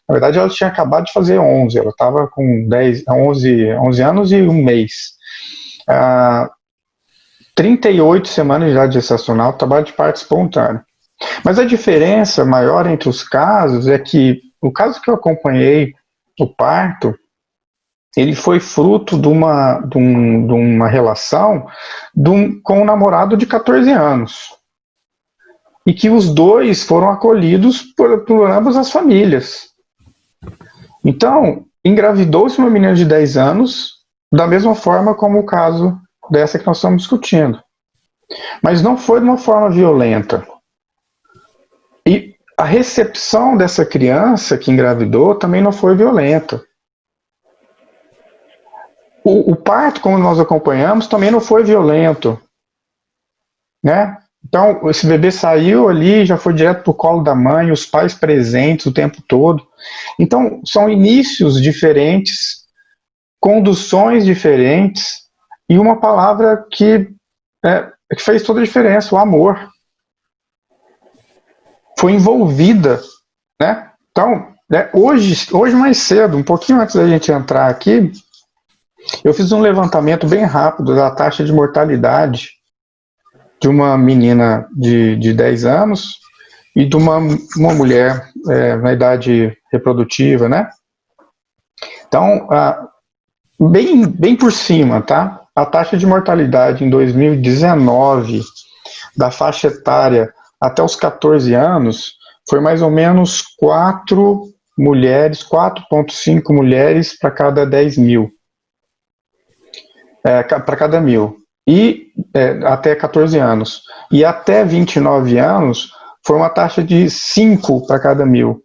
Na verdade, ela tinha acabado de fazer 11, ela estava com 11 anos e um mês. 38 semanas de idade gestacional, trabalho de parto espontâneo. Mas a diferença maior entre os casos é que o caso que eu acompanhei, o parto, ele foi fruto de uma relação com um namorado de 14 anos. E que os dois foram acolhidos por ambas as famílias. Então, engravidou-se uma menina de 10 anos, da mesma forma como o caso dessa que nós estamos discutindo. Mas não foi de uma forma violenta. E a recepção dessa criança que engravidou também não foi violenta. O parto, como nós acompanhamos, também não foi violento, né? Então, esse bebê saiu ali, já foi direto para o colo da mãe, os pais presentes o tempo todo. Então, são inícios diferentes, conduções diferentes, e uma palavra que fez toda a diferença, o amor. Foi envolvida, né? Então, hoje mais cedo, um pouquinho antes da gente entrar aqui, eu fiz um levantamento bem rápido da taxa de mortalidade de uma menina de 10 anos e de uma mulher na idade reprodutiva, né? Então, bem por cima, tá? A taxa de mortalidade em 2019 da faixa etária até os 14 anos foi mais ou menos 4,5 mulheres para cada 10 mil. Para cada 1.000. E até 14 anos. E até 29 anos foi uma taxa de 5 para cada 1.000.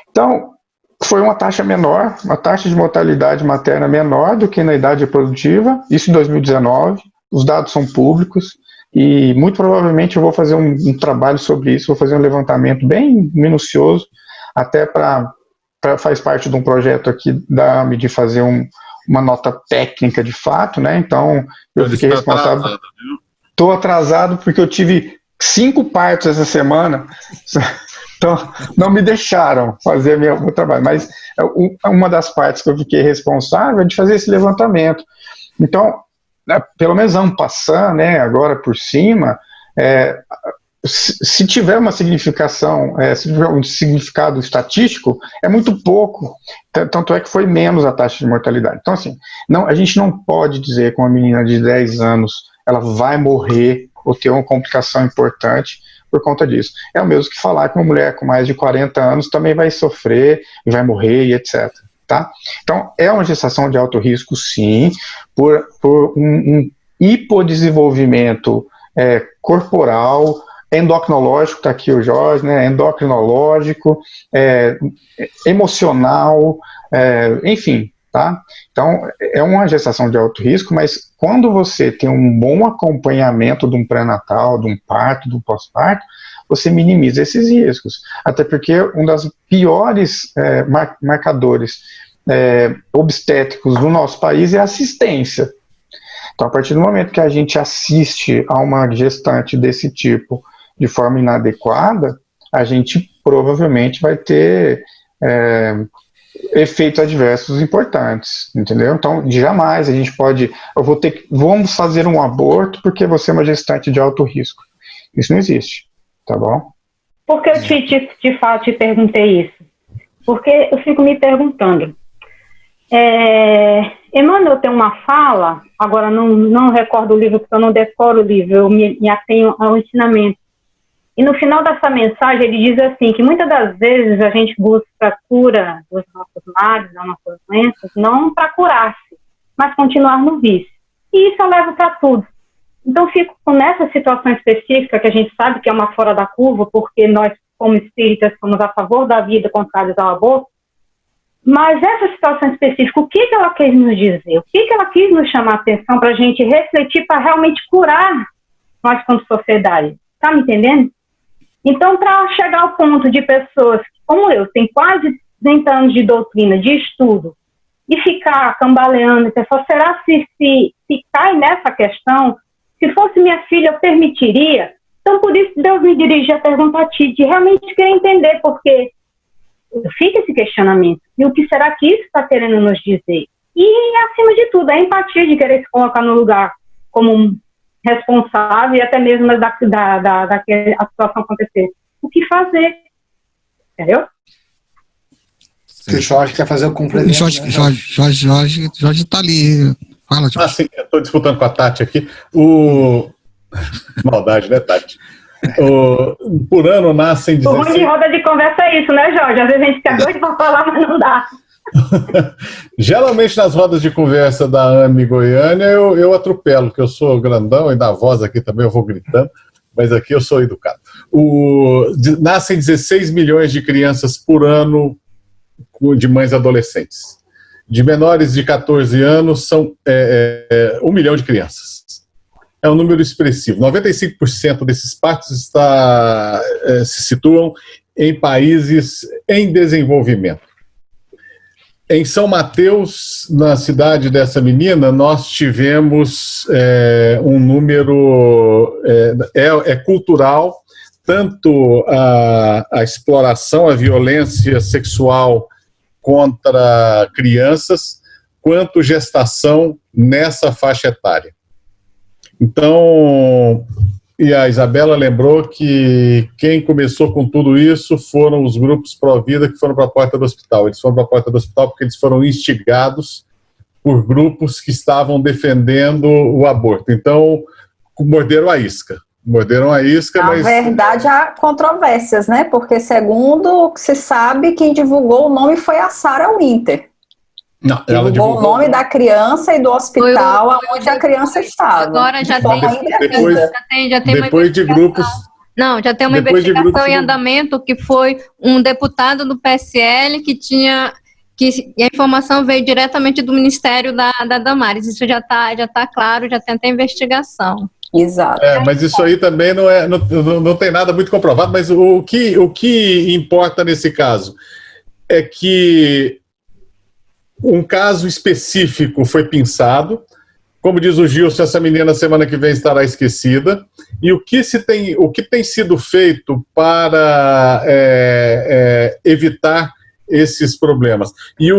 Então, foi uma taxa menor, uma taxa de mortalidade materna menor do que na idade reprodutiva, isso em 2019, os dados são públicos, e muito provavelmente eu vou fazer um trabalho sobre isso, vou fazer um levantamento bem minucioso, até faz parte de um projeto aqui da AME de fazer uma nota técnica de fato, né? Então, eu fiquei responsável. Estou atrasado porque eu tive 5 partos essa semana, então não me deixaram fazer meu trabalho. Mas uma das partes que eu fiquei responsável é de fazer esse levantamento. Então, pelo menos en passant, né? Agora por cima, se tiver uma significação, se tiver um significado estatístico, é muito pouco, tanto é que foi menos a taxa de mortalidade. Então, assim, a gente não pode dizer que uma menina de 10 anos ela vai morrer ou ter uma complicação importante por conta disso. É o mesmo que falar que uma mulher com mais de 40 anos também vai sofrer, vai morrer e etc. Tá? Então, é uma gestação de alto risco, sim, por um hipodesenvolvimento corporal, endocrinológico, está aqui o Jorge, né, endocrinológico, emocional, enfim, tá? Então, é uma gestação de alto risco, mas quando você tem um bom acompanhamento de um pré-natal, de um parto, de um pós-parto, você minimiza esses riscos. Até porque um dos piores marcadores obstétricos do nosso país é a assistência. Então, a partir do momento que a gente assiste a uma gestante desse tipo de forma inadequada, a gente provavelmente vai ter efeitos adversos importantes, entendeu? Então, jamais a gente pode, vamos fazer um aborto porque você é uma gestante de alto risco. Isso não existe, tá bom? Por que eu te perguntei isso? Porque eu fico me perguntando, Emmanuel tem uma fala, agora não recordo o livro, porque eu não decoro o livro, eu me atenho ao ensinamento. E no final dessa mensagem ele diz assim, que muitas das vezes a gente busca a cura dos nossos males, das nossas doenças, não para curar-se, mas continuar no vício. E isso eu levo para tudo. Então fico nessa situação específica, que a gente sabe que é uma fora da curva, porque nós, como espíritas, somos a favor da vida, contrários ao aborto. Mas essa situação específica, o que ela quis nos dizer? O que ela quis nos chamar a atenção para a gente refletir, para realmente curar nós como sociedade? Tá me entendendo? Então, para chegar ao ponto de pessoas como eu, tem quase 30 anos de doutrina, de estudo, e ficar cambaleando, pessoal, será se cai nessa questão? Se fosse minha filha, eu permitiria? Então, por isso, Deus me dirige a pergunta a ti, de realmente querer entender, porque fica esse questionamento. E o que será que isso está querendo nos dizer? E, acima de tudo, a empatia de querer se colocar no lugar como um responsável e até mesmo daquela a situação aconteceu. O que fazer? Entendeu? O Jorge quer fazer o complemento. Jorge está ali. Fala, Jorge. Sim, eu estou disputando com a Tati aqui. Maldade, né, Tati? Por ano nascem 16... O ruim de roda de conversa é isso, né, Jorge? Às vezes a gente fica doido para falar, mas não dá. Geralmente nas rodas de conversa da AME Goiânia eu atropelo, que eu sou grandão e da voz aqui também eu vou gritando, mas aqui eu sou educado. Nascem 16 milhões de crianças por ano de mães adolescentes. De menores de 14 anos são 1 milhão de crianças. É um número expressivo. 95% desses partos se situam em países em desenvolvimento. Em São Mateus, na cidade dessa menina, nós tivemos um número cultural, tanto a exploração, a violência sexual contra crianças, quanto gestação nessa faixa etária. Então, e a Isabela lembrou que quem começou com tudo isso foram os grupos pró-vida que foram para a porta do hospital. Eles foram para a porta do hospital porque eles foram instigados por grupos que estavam defendendo o aborto. Então, morderam a isca. Na verdade, há controvérsias, né? Porque, segundo o que se sabe, quem divulgou o nome foi a Sarah Winter. Não, ela divulgou o nome da criança e do hospital onde a criança estava. Agora já tem uma depois de grupos. Não, já tem uma investigação em andamento que foi um deputado do PSL e a informação veio diretamente do Ministério da Damares. Isso já tá claro, já tem até investigação. Exato. Mas isso aí também não tem nada muito comprovado, mas o que importa nesse caso é que um caso específico foi pensado. Como diz o Gilson, essa menina semana que vem estará esquecida. E o que tem sido feito para evitar esses problemas? E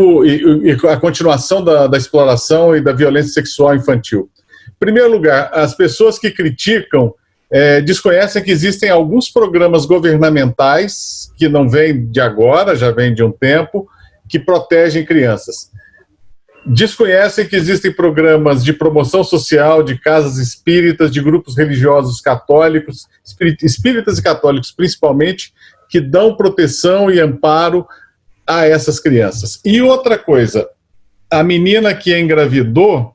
a continuação da exploração e da violência sexual infantil. Em primeiro lugar, as pessoas que criticam desconhecem que existem alguns programas governamentais, que não vêm de agora, já vêm de um tempo, que protegem crianças. Desconhecem que existem programas de promoção social, de casas espíritas, de grupos religiosos católicos, espíritas e católicos principalmente, que dão proteção e amparo a essas crianças. E outra coisa, a menina que engravidou,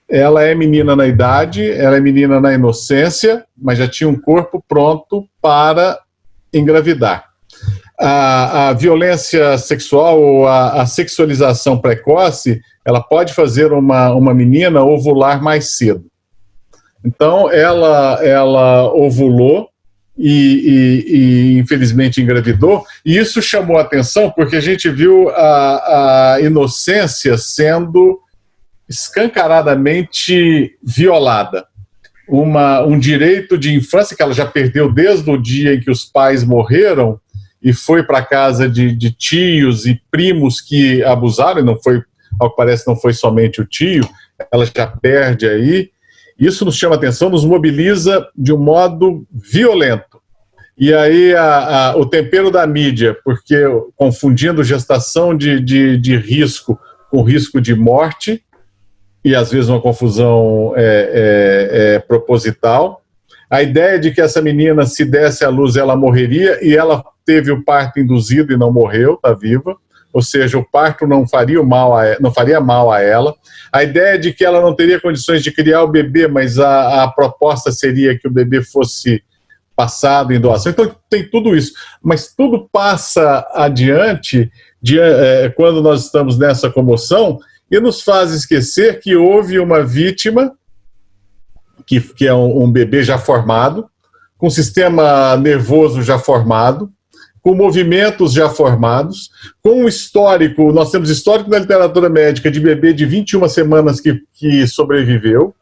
ela é menina na idade, ela é menina na inocência, mas já tinha um corpo pronto para engravidar. A violência sexual ou a sexualização precoce, ela pode fazer uma menina ovular mais cedo. Então, ela ovulou e infelizmente engravidou, e isso chamou a atenção porque a gente viu a inocência sendo escancaradamente violada. Um direito de infância que ela já perdeu desde o dia em que os pais morreram, e foi para casa de tios e primos que abusaram, e não foi, ao que parece, não foi somente o tio, ela já perde aí. Isso nos chama atenção, nos mobiliza de um modo violento. E aí o tempero da mídia, porque confundindo gestação de risco com risco de morte, e às vezes uma confusão proposital, a ideia de que essa menina, se desse à luz, ela morreria, e ela teve o parto induzido e não morreu, está viva, ou seja, o parto não faria mal a ela. A ideia de que ela não teria condições de criar o bebê, mas a proposta seria que o bebê fosse passado em doação. Então tem tudo isso, mas tudo passa adiante quando nós estamos nessa comoção e nos faz esquecer que houve uma vítima, que é um bebê já formado, com sistema nervoso já formado, com movimentos já formados, com um histórico, nós temos histórico na literatura médica de bebê de 21 semanas que sobreviveu,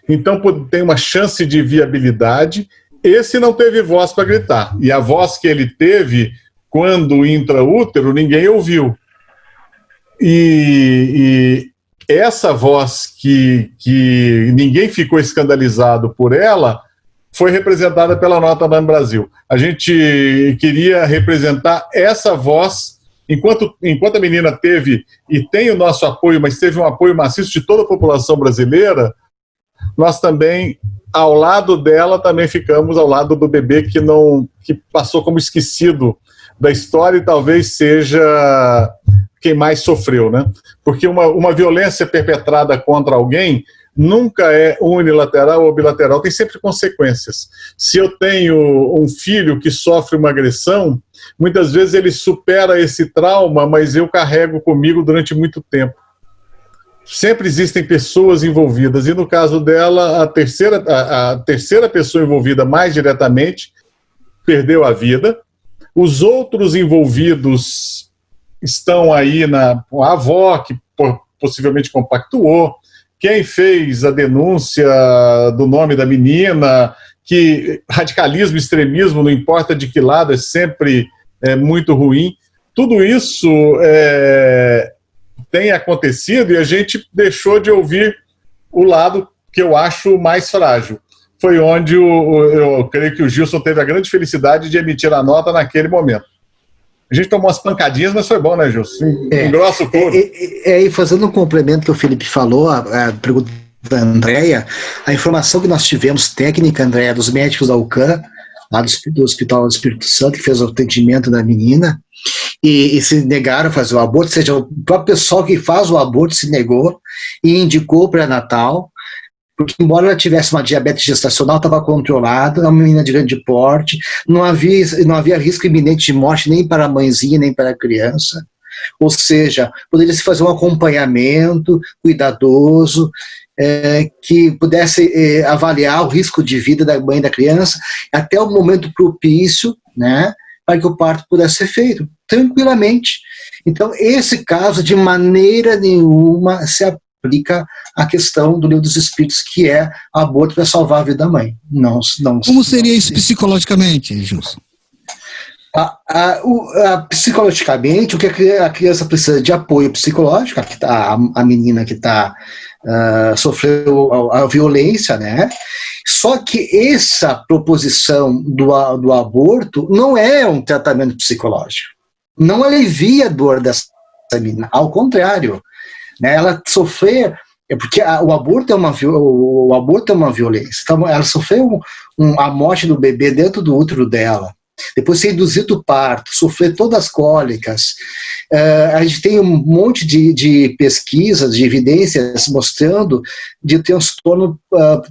então tem uma chance de viabilidade. Esse não teve voz para gritar, e a voz que ele teve quando intraútero ninguém ouviu. E essa voz que ninguém ficou escandalizado por ela foi representada pela Nota Dame Brasil. A gente queria representar essa voz, enquanto a menina teve, e tem o nosso apoio, mas teve um apoio maciço de toda a população brasileira, nós também, ao lado dela, também ficamos ao lado do bebê que passou como esquecido da história e talvez seja quem mais sofreu, né? Porque uma violência perpetrada contra alguém nunca é unilateral ou bilateral, tem sempre consequências. Se eu tenho um filho que sofre uma agressão, muitas vezes ele supera esse trauma, mas eu carrego comigo durante muito tempo. Sempre existem pessoas envolvidas, e no caso dela, a terceira pessoa envolvida mais diretamente perdeu a vida. Os outros envolvidos estão aí, a avó, que possivelmente compactuou, quem fez a denúncia do nome da menina, que radicalismo, extremismo, não importa de que lado, é sempre muito ruim. Tudo isso tem acontecido e a gente deixou de ouvir o lado que eu acho mais frágil. Foi onde eu creio que o Gilson teve a grande felicidade de emitir a nota naquele momento. A gente tomou umas pancadinhas, mas foi bom, né, Gilson? Engrossa o couro. E fazendo um complemento que o Felipe falou, a pergunta da Andréia, a informação que nós tivemos técnica, Andréia, dos médicos da UCAM, lá do Hospital do Espírito Santo, que fez o atendimento da menina, e se negaram a fazer o aborto, ou seja, o próprio pessoal que faz o aborto se negou e indicou pré-natal, porque embora ela tivesse uma diabetes gestacional, estava controlada, uma menina de grande porte, não havia risco iminente de morte nem para a mãezinha, nem para a criança, ou seja, poderia-se fazer um acompanhamento cuidadoso, que pudesse avaliar o risco de vida da mãe e da criança, até o momento propício, né, para que o parto pudesse ser feito, tranquilamente. Então, esse caso, de maneira nenhuma, se aplica à questão do livro dos espíritos, que é aborto para salvar a vida da mãe. Como seria isso psicologicamente, Gilson? Psicologicamente, o que a criança precisa de apoio psicológico, a menina que sofreu a violência, né? Só que essa proposição do aborto não é um tratamento psicológico, não alivia a dor dessa menina, ao contrário, né? Ela sofrer, porque o aborto é uma violência, então ela sofreu a morte do bebê dentro do útero dela, depois ser induzido o parto, sofrer todas as cólicas. A gente tem um monte de pesquisas, de evidências mostrando de transtorno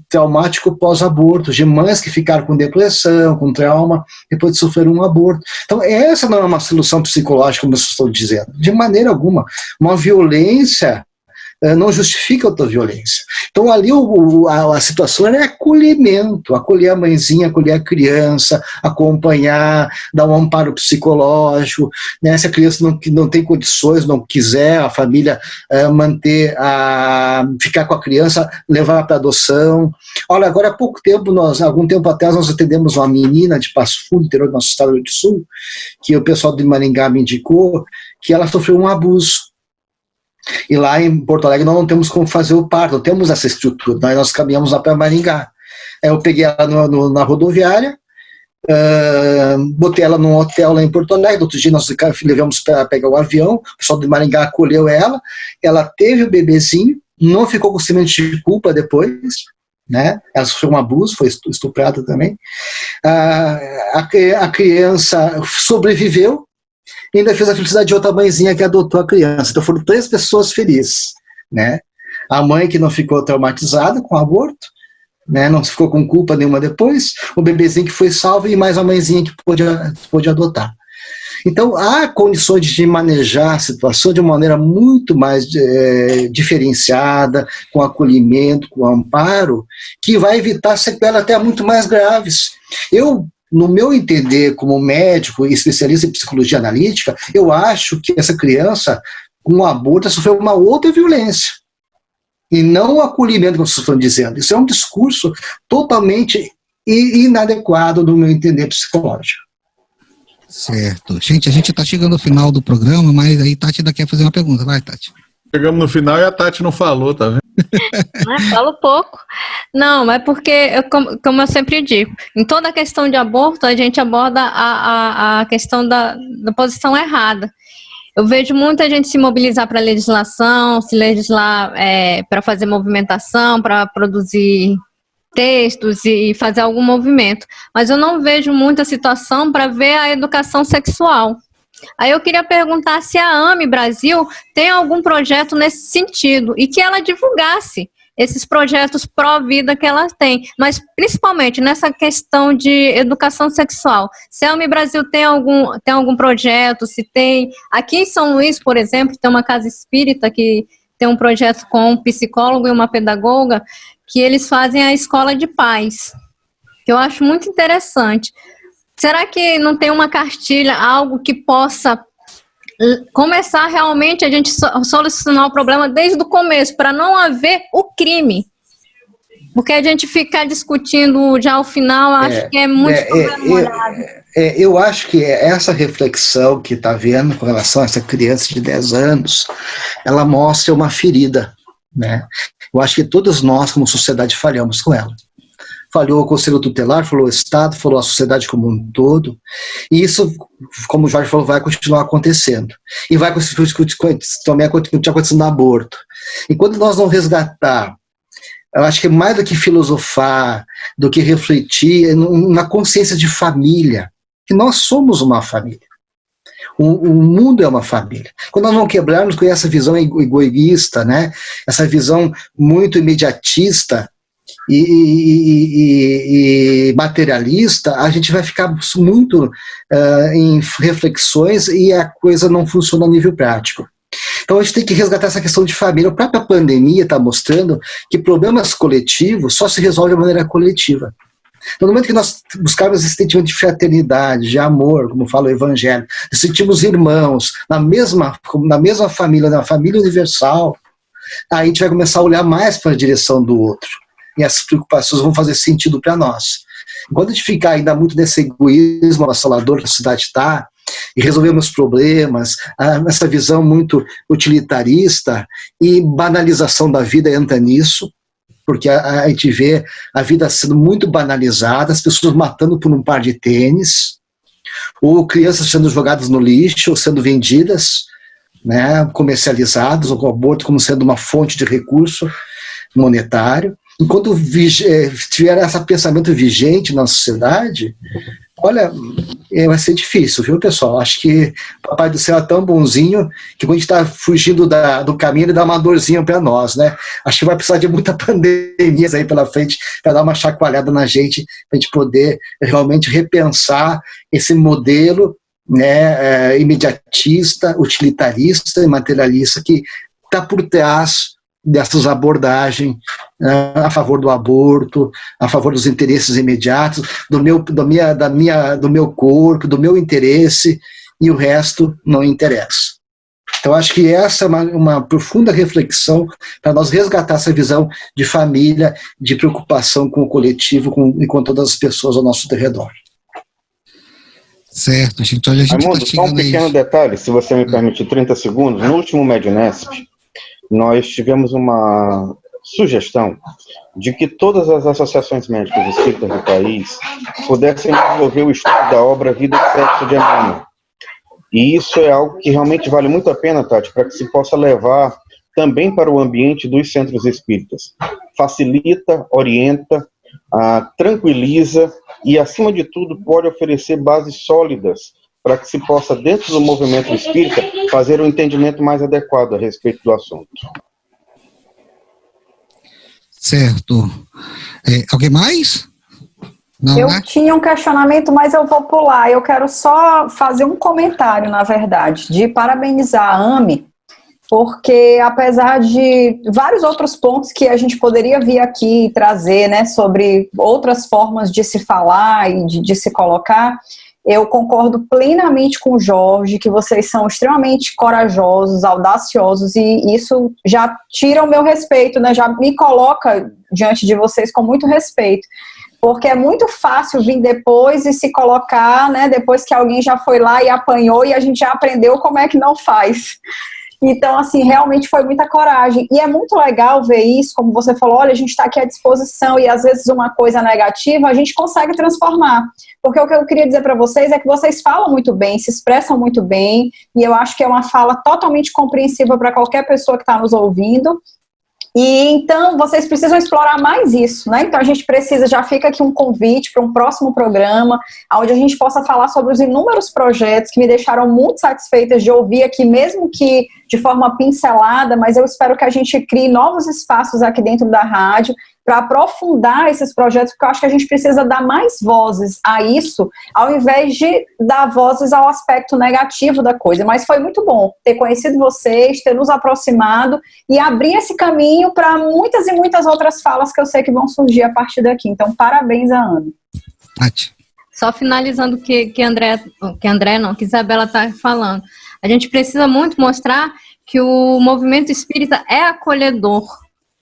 traumático pós-aborto, de mães que ficaram com depressão, com trauma, depois de sofrer um aborto. Então, essa não é uma solução psicológica, como eu estou dizendo, de maneira alguma. Uma violência não justifica outra violência. Então, ali a situação era acolhimento, acolher a mãezinha, acolher a criança, acompanhar, dar um amparo psicológico, né? Se a criança não tem condições, não quiser, a família ficar com a criança, levar para adoção. Olha, agora há algum tempo atrás, nós atendemos uma menina de Passo Fundo, interior do nosso estado do Rio Grande do Sul, que o pessoal de Maringá me indicou, que ela sofreu um abuso. E lá em Porto Alegre nós não temos como fazer o parto, não temos essa estrutura, nós caminhamos lá para Maringá. Eu peguei ela na rodoviária, botei ela num hotel lá em Porto Alegre, outro dia nós levamos para pegar o avião, o pessoal de Maringá acolheu ela teve o bebezinho, não ficou com sentimento de culpa depois, né? Ela sofreu um abuso, foi estuprada também. A criança sobreviveu, e ainda fez a felicidade de outra mãezinha que adotou a criança. Então foram 3 pessoas felizes, né? A mãe que não ficou traumatizada com o aborto, né? Não ficou com culpa nenhuma depois, o bebezinho que foi salvo e mais a mãezinha que pôde adotar. Então, há condições de manejar a situação de uma maneira muito mais diferenciada, com acolhimento, com amparo, que vai evitar sequelas até muito mais graves. Eu, no meu entender, como médico e especialista em psicologia analítica, eu acho que essa criança, com o aborto, sofreu uma outra violência. E não o acolhimento que vocês estão dizendo. Isso é um discurso totalmente inadequado do meu entender psicológico. Certo. Gente, a gente está chegando ao final do programa, mas aí Tati ainda quer fazer uma pergunta. Vai, Tati. Chegamos no final e a Tati não falou, tá vendo? Falo pouco. Não, mas porque, como eu sempre digo, em toda a questão de aborto, a gente aborda a questão da posição errada. Eu vejo muita gente se mobilizar para legislação, se legislar para fazer movimentação, para produzir textos e fazer algum movimento. Mas eu não vejo muita situação para ver a educação sexual. Aí eu queria perguntar se a AME Brasil tem algum projeto nesse sentido e que ela divulgasse esses projetos pró-vida que ela tem, mas principalmente nessa questão de educação sexual. Se a AME Brasil tem algum projeto, se tem... Aqui em São Luís, por exemplo, tem uma casa espírita que tem um projeto com um psicólogo e uma pedagoga que eles fazem a escola de paz, que eu acho muito interessante. Será que não tem uma cartilha, algo que possa começar realmente a gente solucionar o problema desde o começo, para não haver o crime? Porque a gente ficar discutindo já ao final, acho que é muito molhado. Eu acho que essa reflexão que está havendo com relação a essa criança de 10 anos, ela mostra uma ferida, né? Eu acho que todos nós, como sociedade, falhamos com ela. Falhou o Conselho Tutelar, falou o Estado, falou a sociedade como um todo, e isso, como o Jorge falou, vai continuar acontecendo. E vai também continuar acontecendo no aborto. E quando nós não resgatar, eu acho que mais do que filosofar, do que refletir, na consciência de família, que nós somos uma família. O mundo é uma família. Quando nós não quebrarmos com essa visão egoísta, né, essa visão muito imediatista e materialista, a gente vai ficar muito em reflexões e a coisa não funciona a nível prático. Então a gente tem que resgatar essa questão de família. A própria pandemia está mostrando que problemas coletivos só se resolvem de maneira coletiva. Então, no momento que nós buscarmos esse sentimento de fraternidade, de amor, como fala o Evangelho, sentimos irmãos na mesma família, na família universal, aí a gente vai começar a olhar mais para a direção do outro. E essas preocupações vão fazer sentido para nós. Enquanto a gente ficar ainda muito nesse egoísmo avassalador que a sociedade está, e resolver meus problemas, essa visão muito utilitarista e banalização da vida entra nisso, porque a gente vê a vida sendo muito banalizada, as pessoas matando por um par de tênis, ou crianças sendo jogadas no lixo, ou sendo vendidas, né, comercializadas, ou o aborto como sendo uma fonte de recurso monetário. Enquanto tiver esse pensamento vigente na sociedade, olha, vai ser difícil, viu, pessoal? Acho que o Papai do Céu é tão bonzinho que quando a gente está fugindo do caminho, ele dá uma dorzinha para nós, né? Acho que vai precisar de muita pandemia aí pela frente para dar uma chacoalhada na gente, para a gente poder realmente repensar esse modelo, né, imediatista, utilitarista e materialista que está por trás dessas abordagens a favor do aborto, a favor dos interesses imediatos, do meu corpo, do meu interesse, e o resto não interessa. Então, acho que essa é uma profunda reflexão para nós resgatar essa visão de família, de preocupação com o coletivo e com todas as pessoas ao nosso redor. Certo, gente. Olha, a gente Raimundo, só um pequeno detalhe, se você me permitir 30 segundos. No último Mednesp, nós tivemos uma sugestão de que todas as associações médicas espíritas do país pudessem desenvolver o estudo da obra Vida e Sexo de Emmanuel. E isso é algo que realmente vale muito a pena, Tati, para que se possa levar também para o ambiente dos centros espíritas. Facilita, orienta, tranquiliza e, acima de tudo, pode oferecer bases sólidas para que se possa, dentro do movimento espírita, fazer um entendimento mais adequado a respeito do assunto. Certo. Alguém mais? Não, Eu né? tinha um questionamento, mas eu vou pular. Eu quero só fazer um comentário, na verdade, de parabenizar a AME, porque apesar de vários outros pontos que a gente poderia vir aqui e trazer, né, sobre outras formas de se falar e de se colocar, eu concordo plenamente com o Jorge, que vocês são extremamente corajosos, audaciosos, e isso já tira o meu respeito, né, já me coloca diante de vocês com muito respeito. Porque é muito fácil vir depois e se colocar, né, depois que alguém já foi lá e apanhou e a gente já aprendeu como é que não faz. Então, assim, realmente foi muita coragem. E é muito legal ver isso, como você falou, olha, a gente está aqui à disposição e às vezes uma coisa negativa a gente consegue transformar. Porque o que eu queria dizer para vocês é que vocês falam muito bem, se expressam muito bem, e eu acho que é uma fala totalmente compreensível para qualquer pessoa que está nos ouvindo. E então vocês precisam explorar mais isso, né? Então a gente precisa, já fica aqui um convite para um próximo programa, onde a gente possa falar sobre os inúmeros projetos que me deixaram muito satisfeitas de ouvir aqui, mesmo que de forma pincelada, mas eu espero que a gente crie novos espaços aqui dentro da rádio para aprofundar esses projetos, porque eu acho que a gente precisa dar mais vozes a isso, ao invés de dar vozes ao aspecto negativo da coisa. Mas foi muito bom ter conhecido vocês, ter nos aproximado e abrir esse caminho para muitas e muitas outras falas que eu sei que vão surgir a partir daqui. Então, parabéns a Ana. Tati. Só finalizando que Isabela está falando. A gente precisa muito mostrar que o movimento espírita é acolhedor,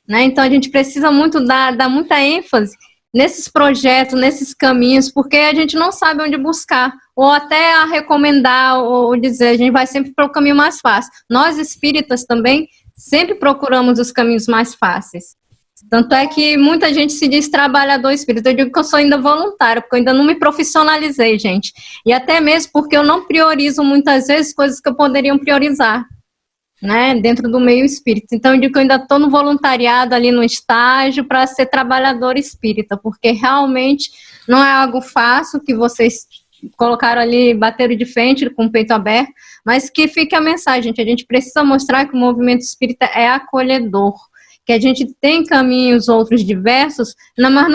né? Então a gente precisa muito dar muita ênfase nesses projetos, nesses caminhos, porque a gente não sabe onde buscar, ou até a recomendar, ou dizer, a gente vai sempre para o caminho mais fácil. Nós espíritas também sempre procuramos os caminhos mais fáceis. Tanto é que muita gente se diz trabalhador espírita. Eu digo que eu sou ainda voluntária, porque eu ainda não me profissionalizei, gente. E até mesmo porque eu não priorizo muitas vezes coisas que eu poderia priorizar, né, dentro do meio espírita. Então eu digo que eu ainda estou no voluntariado ali no estágio para ser trabalhador espírita, porque realmente não é algo fácil que vocês colocaram ali, bateram de frente com o peito aberto, mas que fique a mensagem, gente. A gente precisa mostrar que o movimento espírita é acolhedor, que a gente tem caminhos outros diversos, mas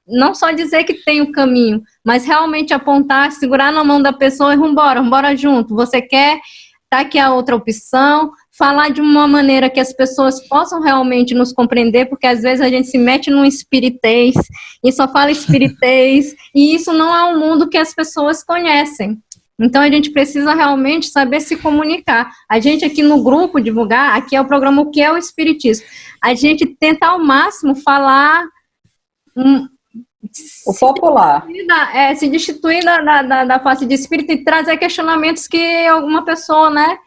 não só dizer que tem o caminho, mas realmente apontar, segurar na mão da pessoa e vambora junto. Você quer, tá aqui a outra opção, falar de uma maneira que as pessoas possam realmente nos compreender, porque às vezes a gente se mete num espiritês e só fala espiritês, e isso não é um mundo que as pessoas conhecem. Então, a gente precisa realmente saber se comunicar. A gente aqui no grupo divulgar, aqui é o programa O que é o Espiritismo. A gente tenta ao máximo falar... o popular. Se destituir da face de espírito e trazer questionamentos que alguma pessoa, né...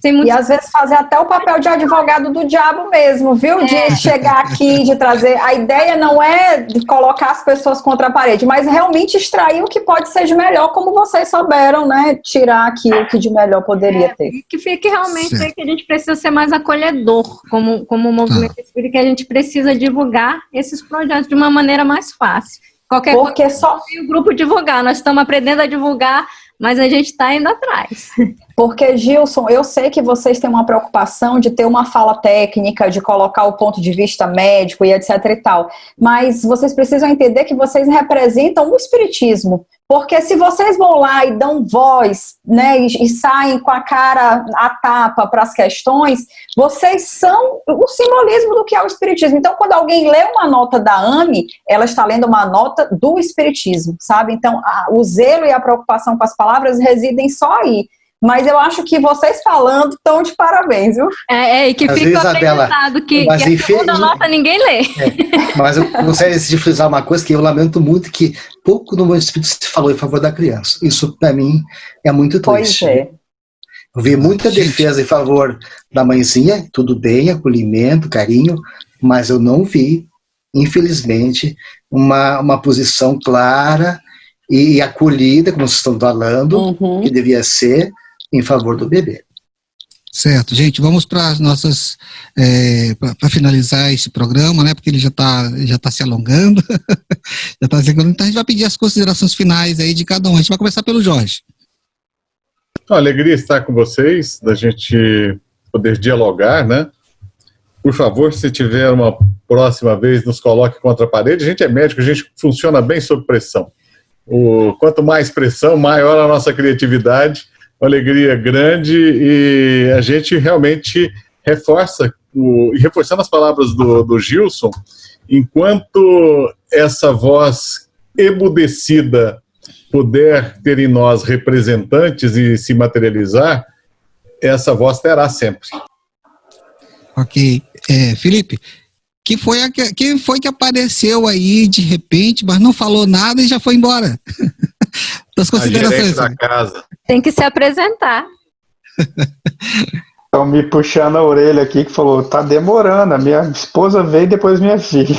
E às vezes fazer até o papel de advogado do diabo mesmo, viu? De chegar aqui, de trazer... A ideia não é de colocar as pessoas contra a parede, mas realmente extrair o que pode ser de melhor, como vocês souberam, né? Tirar aqui o que de melhor poderia ter. Que fique realmente que a gente precisa ser mais acolhedor, como movimento espírita, que a gente precisa divulgar esses projetos de uma maneira mais fácil. Qualquer Porque coisa, só o grupo divulgar, nós estamos aprendendo a divulgar, mas a gente está indo atrás. Porque, Gilson, eu sei que vocês têm uma preocupação de ter uma fala técnica, de colocar o ponto de vista médico e etc e tal, mas vocês precisam entender que vocês representam o espiritismo. Porque se vocês vão lá e dão voz, né, e saem com a cara à tapa para as questões, vocês são o simbolismo do que é o espiritismo. Então, quando alguém lê uma nota da AME, ela está lendo uma nota do espiritismo, sabe? Então, o zelo e a preocupação com as palavras residem só aí. Mas eu acho que vocês falando estão de parabéns, viu? E que fica acreditado que a segunda nota ninguém lê. Mas eu gostaria de frisar uma coisa que eu lamento muito, que pouco no meu espírito se falou em favor da criança. Isso, para mim, é muito triste. Pois é. Eu vi muita defesa em favor da mãezinha, tudo bem, acolhimento, carinho, mas eu não vi, infelizmente, uma posição clara e acolhida, como vocês estão falando, que devia ser, em favor do bebê. Certo, gente, vamos para as nossas, para finalizar esse programa, né, porque ele já tá se alongando, então a gente vai pedir as considerações finais aí de cada um. A gente vai começar pelo Jorge. Uma alegria estar com vocês, da gente poder dialogar, né? Por favor, se tiver uma próxima vez nos coloque contra a parede. A gente é médico, a gente funciona bem sob pressão. Quanto mais pressão, maior a nossa criatividade, uma alegria grande, e a gente realmente reforça, e reforçando as palavras do Gilson, enquanto essa voz emudecida puder ter em nós representantes e se materializar, essa voz terá sempre. Ok. Felipe, quem foi que apareceu aí de repente, mas não falou nada e já foi embora? Das considerações. A gerente da casa. Tem que se apresentar. Estão me puxando a orelha aqui, que falou, tá demorando, a minha esposa veio e depois minha filha.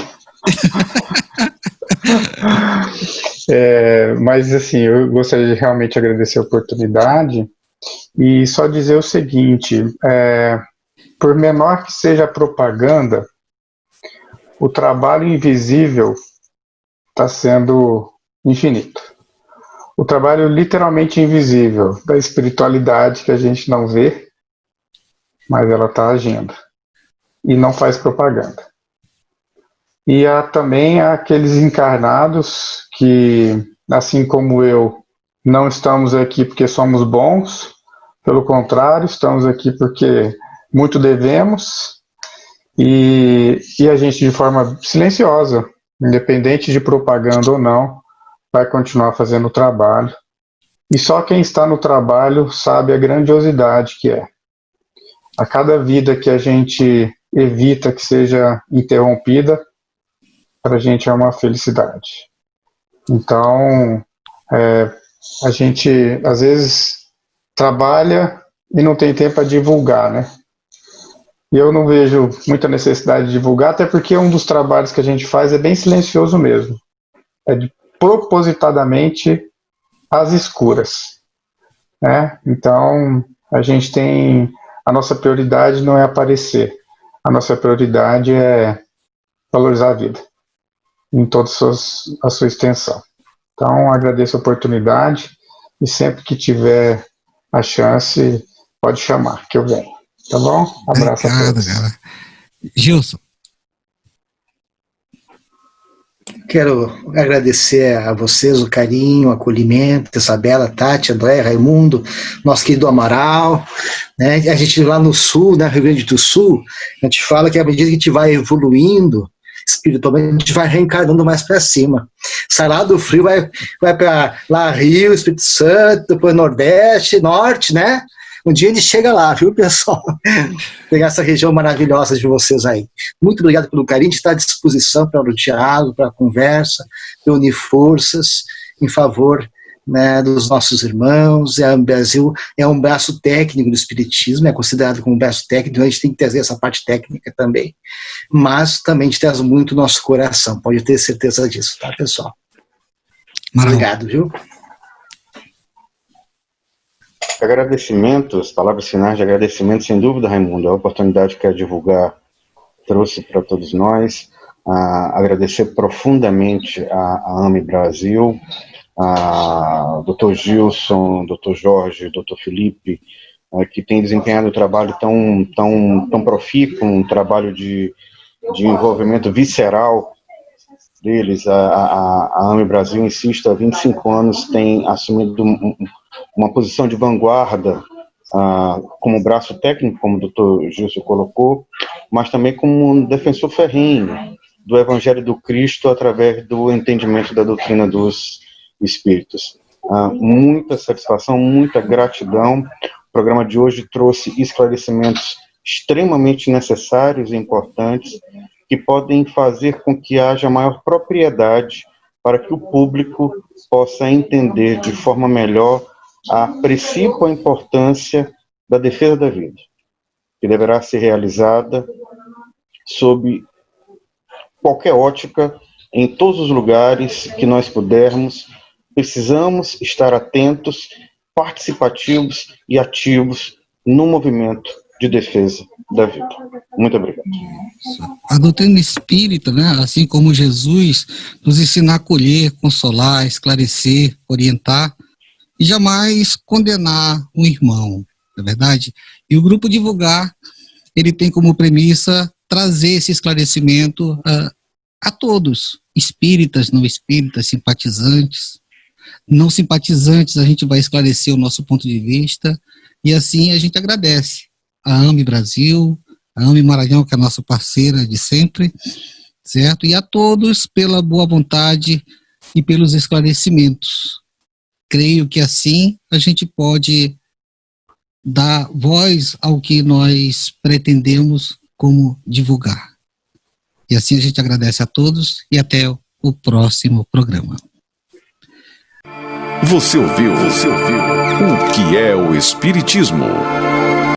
Mas assim, eu gostaria de realmente agradecer a oportunidade e só dizer o seguinte, por menor que seja a propaganda, o trabalho invisível está sendo infinito. O trabalho literalmente invisível da espiritualidade que a gente não vê, mas ela está agindo e não faz propaganda. E há também aqueles encarnados que, assim como eu, não estamos aqui porque somos bons, pelo contrário, estamos aqui porque muito devemos, e a gente, de forma silenciosa, independente de propaganda ou não, vai continuar fazendo o trabalho. E só quem está no trabalho sabe a grandiosidade que é. A cada vida que a gente evita que seja interrompida, para a gente é uma felicidade. Então, a gente, às vezes, trabalha e não tem tempo para divulgar, né? E eu não vejo muita necessidade de divulgar, até porque um dos trabalhos que a gente faz é bem silencioso mesmo. É propositadamente às escuras, né? Então, a gente tem... A nossa prioridade não é aparecer. A nossa prioridade é valorizar a vida, em toda a sua extensão. Então, agradeço a oportunidade e sempre que tiver a chance, pode chamar, que eu venho. Tá bom? Abraço a todos. Cara. Gilson. Quero agradecer a vocês o carinho, o acolhimento, Isabela, Tati, André, Raimundo, nosso querido Amaral, né? A gente lá no Sul, né, Rio Grande do Sul, a gente fala que à medida que a gente vai evoluindo espiritualmente, a gente vai reencarnando mais para cima. Sai lá do frio, vai para lá Rio, Espírito Santo, depois Nordeste, Norte, né? Um dia a gente chega lá, viu, pessoal? Pegar essa região maravilhosa de vocês aí. Muito obrigado pelo carinho, de estar à disposição para o diálogo, para a conversa, para unir forças em favor, né, dos nossos irmãos. O Brasil é um braço técnico do Espiritismo, é considerado como um braço técnico, então a gente tem que trazer essa parte técnica também. Mas também a gente traz muito o nosso coração, pode ter certeza disso, tá, pessoal? Obrigado, viu? Agradecimentos, palavras finais de agradecimento, sem dúvida, Raimundo, a oportunidade que a divulgar trouxe para todos nós. Agradecer profundamente a AME Brasil, a Dr. Gilson, Dr. Jorge, Dr. Felipe, que tem desempenhado um trabalho tão profícuo, um trabalho de envolvimento visceral deles. A AME Brasil, insisto, há 25 anos tem assumido uma posição de vanguarda, como braço técnico, como o Dr. Gilson colocou, mas também como um defensor ferrenho do Evangelho do Cristo através do entendimento da doutrina dos Espíritos. Muita satisfação, muita gratidão. O programa de hoje trouxe esclarecimentos extremamente necessários e importantes que podem fazer com que haja maior propriedade para que o público possa entender de forma melhor a princípio a importância da defesa da vida, que deverá ser realizada sob qualquer ótica, em todos os lugares que nós pudermos. Precisamos estar atentos, participativos e ativos no movimento de defesa da vida. Muito obrigado. A doutrina espírita, né, assim como Jesus, nos ensina a acolher, consolar, esclarecer, orientar e jamais condenar um irmão, não é verdade? E o grupo Divulgar, ele tem como premissa trazer esse esclarecimento a todos, espíritas, não espíritas, simpatizantes. Não simpatizantes, a gente vai esclarecer o nosso ponto de vista, e assim a gente agradece a AME Brasil, a AME Maranhão, que é a nossa parceira de sempre, certo? E a todos pela boa vontade e pelos esclarecimentos. Creio que assim a gente pode dar voz ao que nós pretendemos como divulgar. E assim a gente agradece a todos e até o próximo programa. Você ouviu o que é o Espiritismo?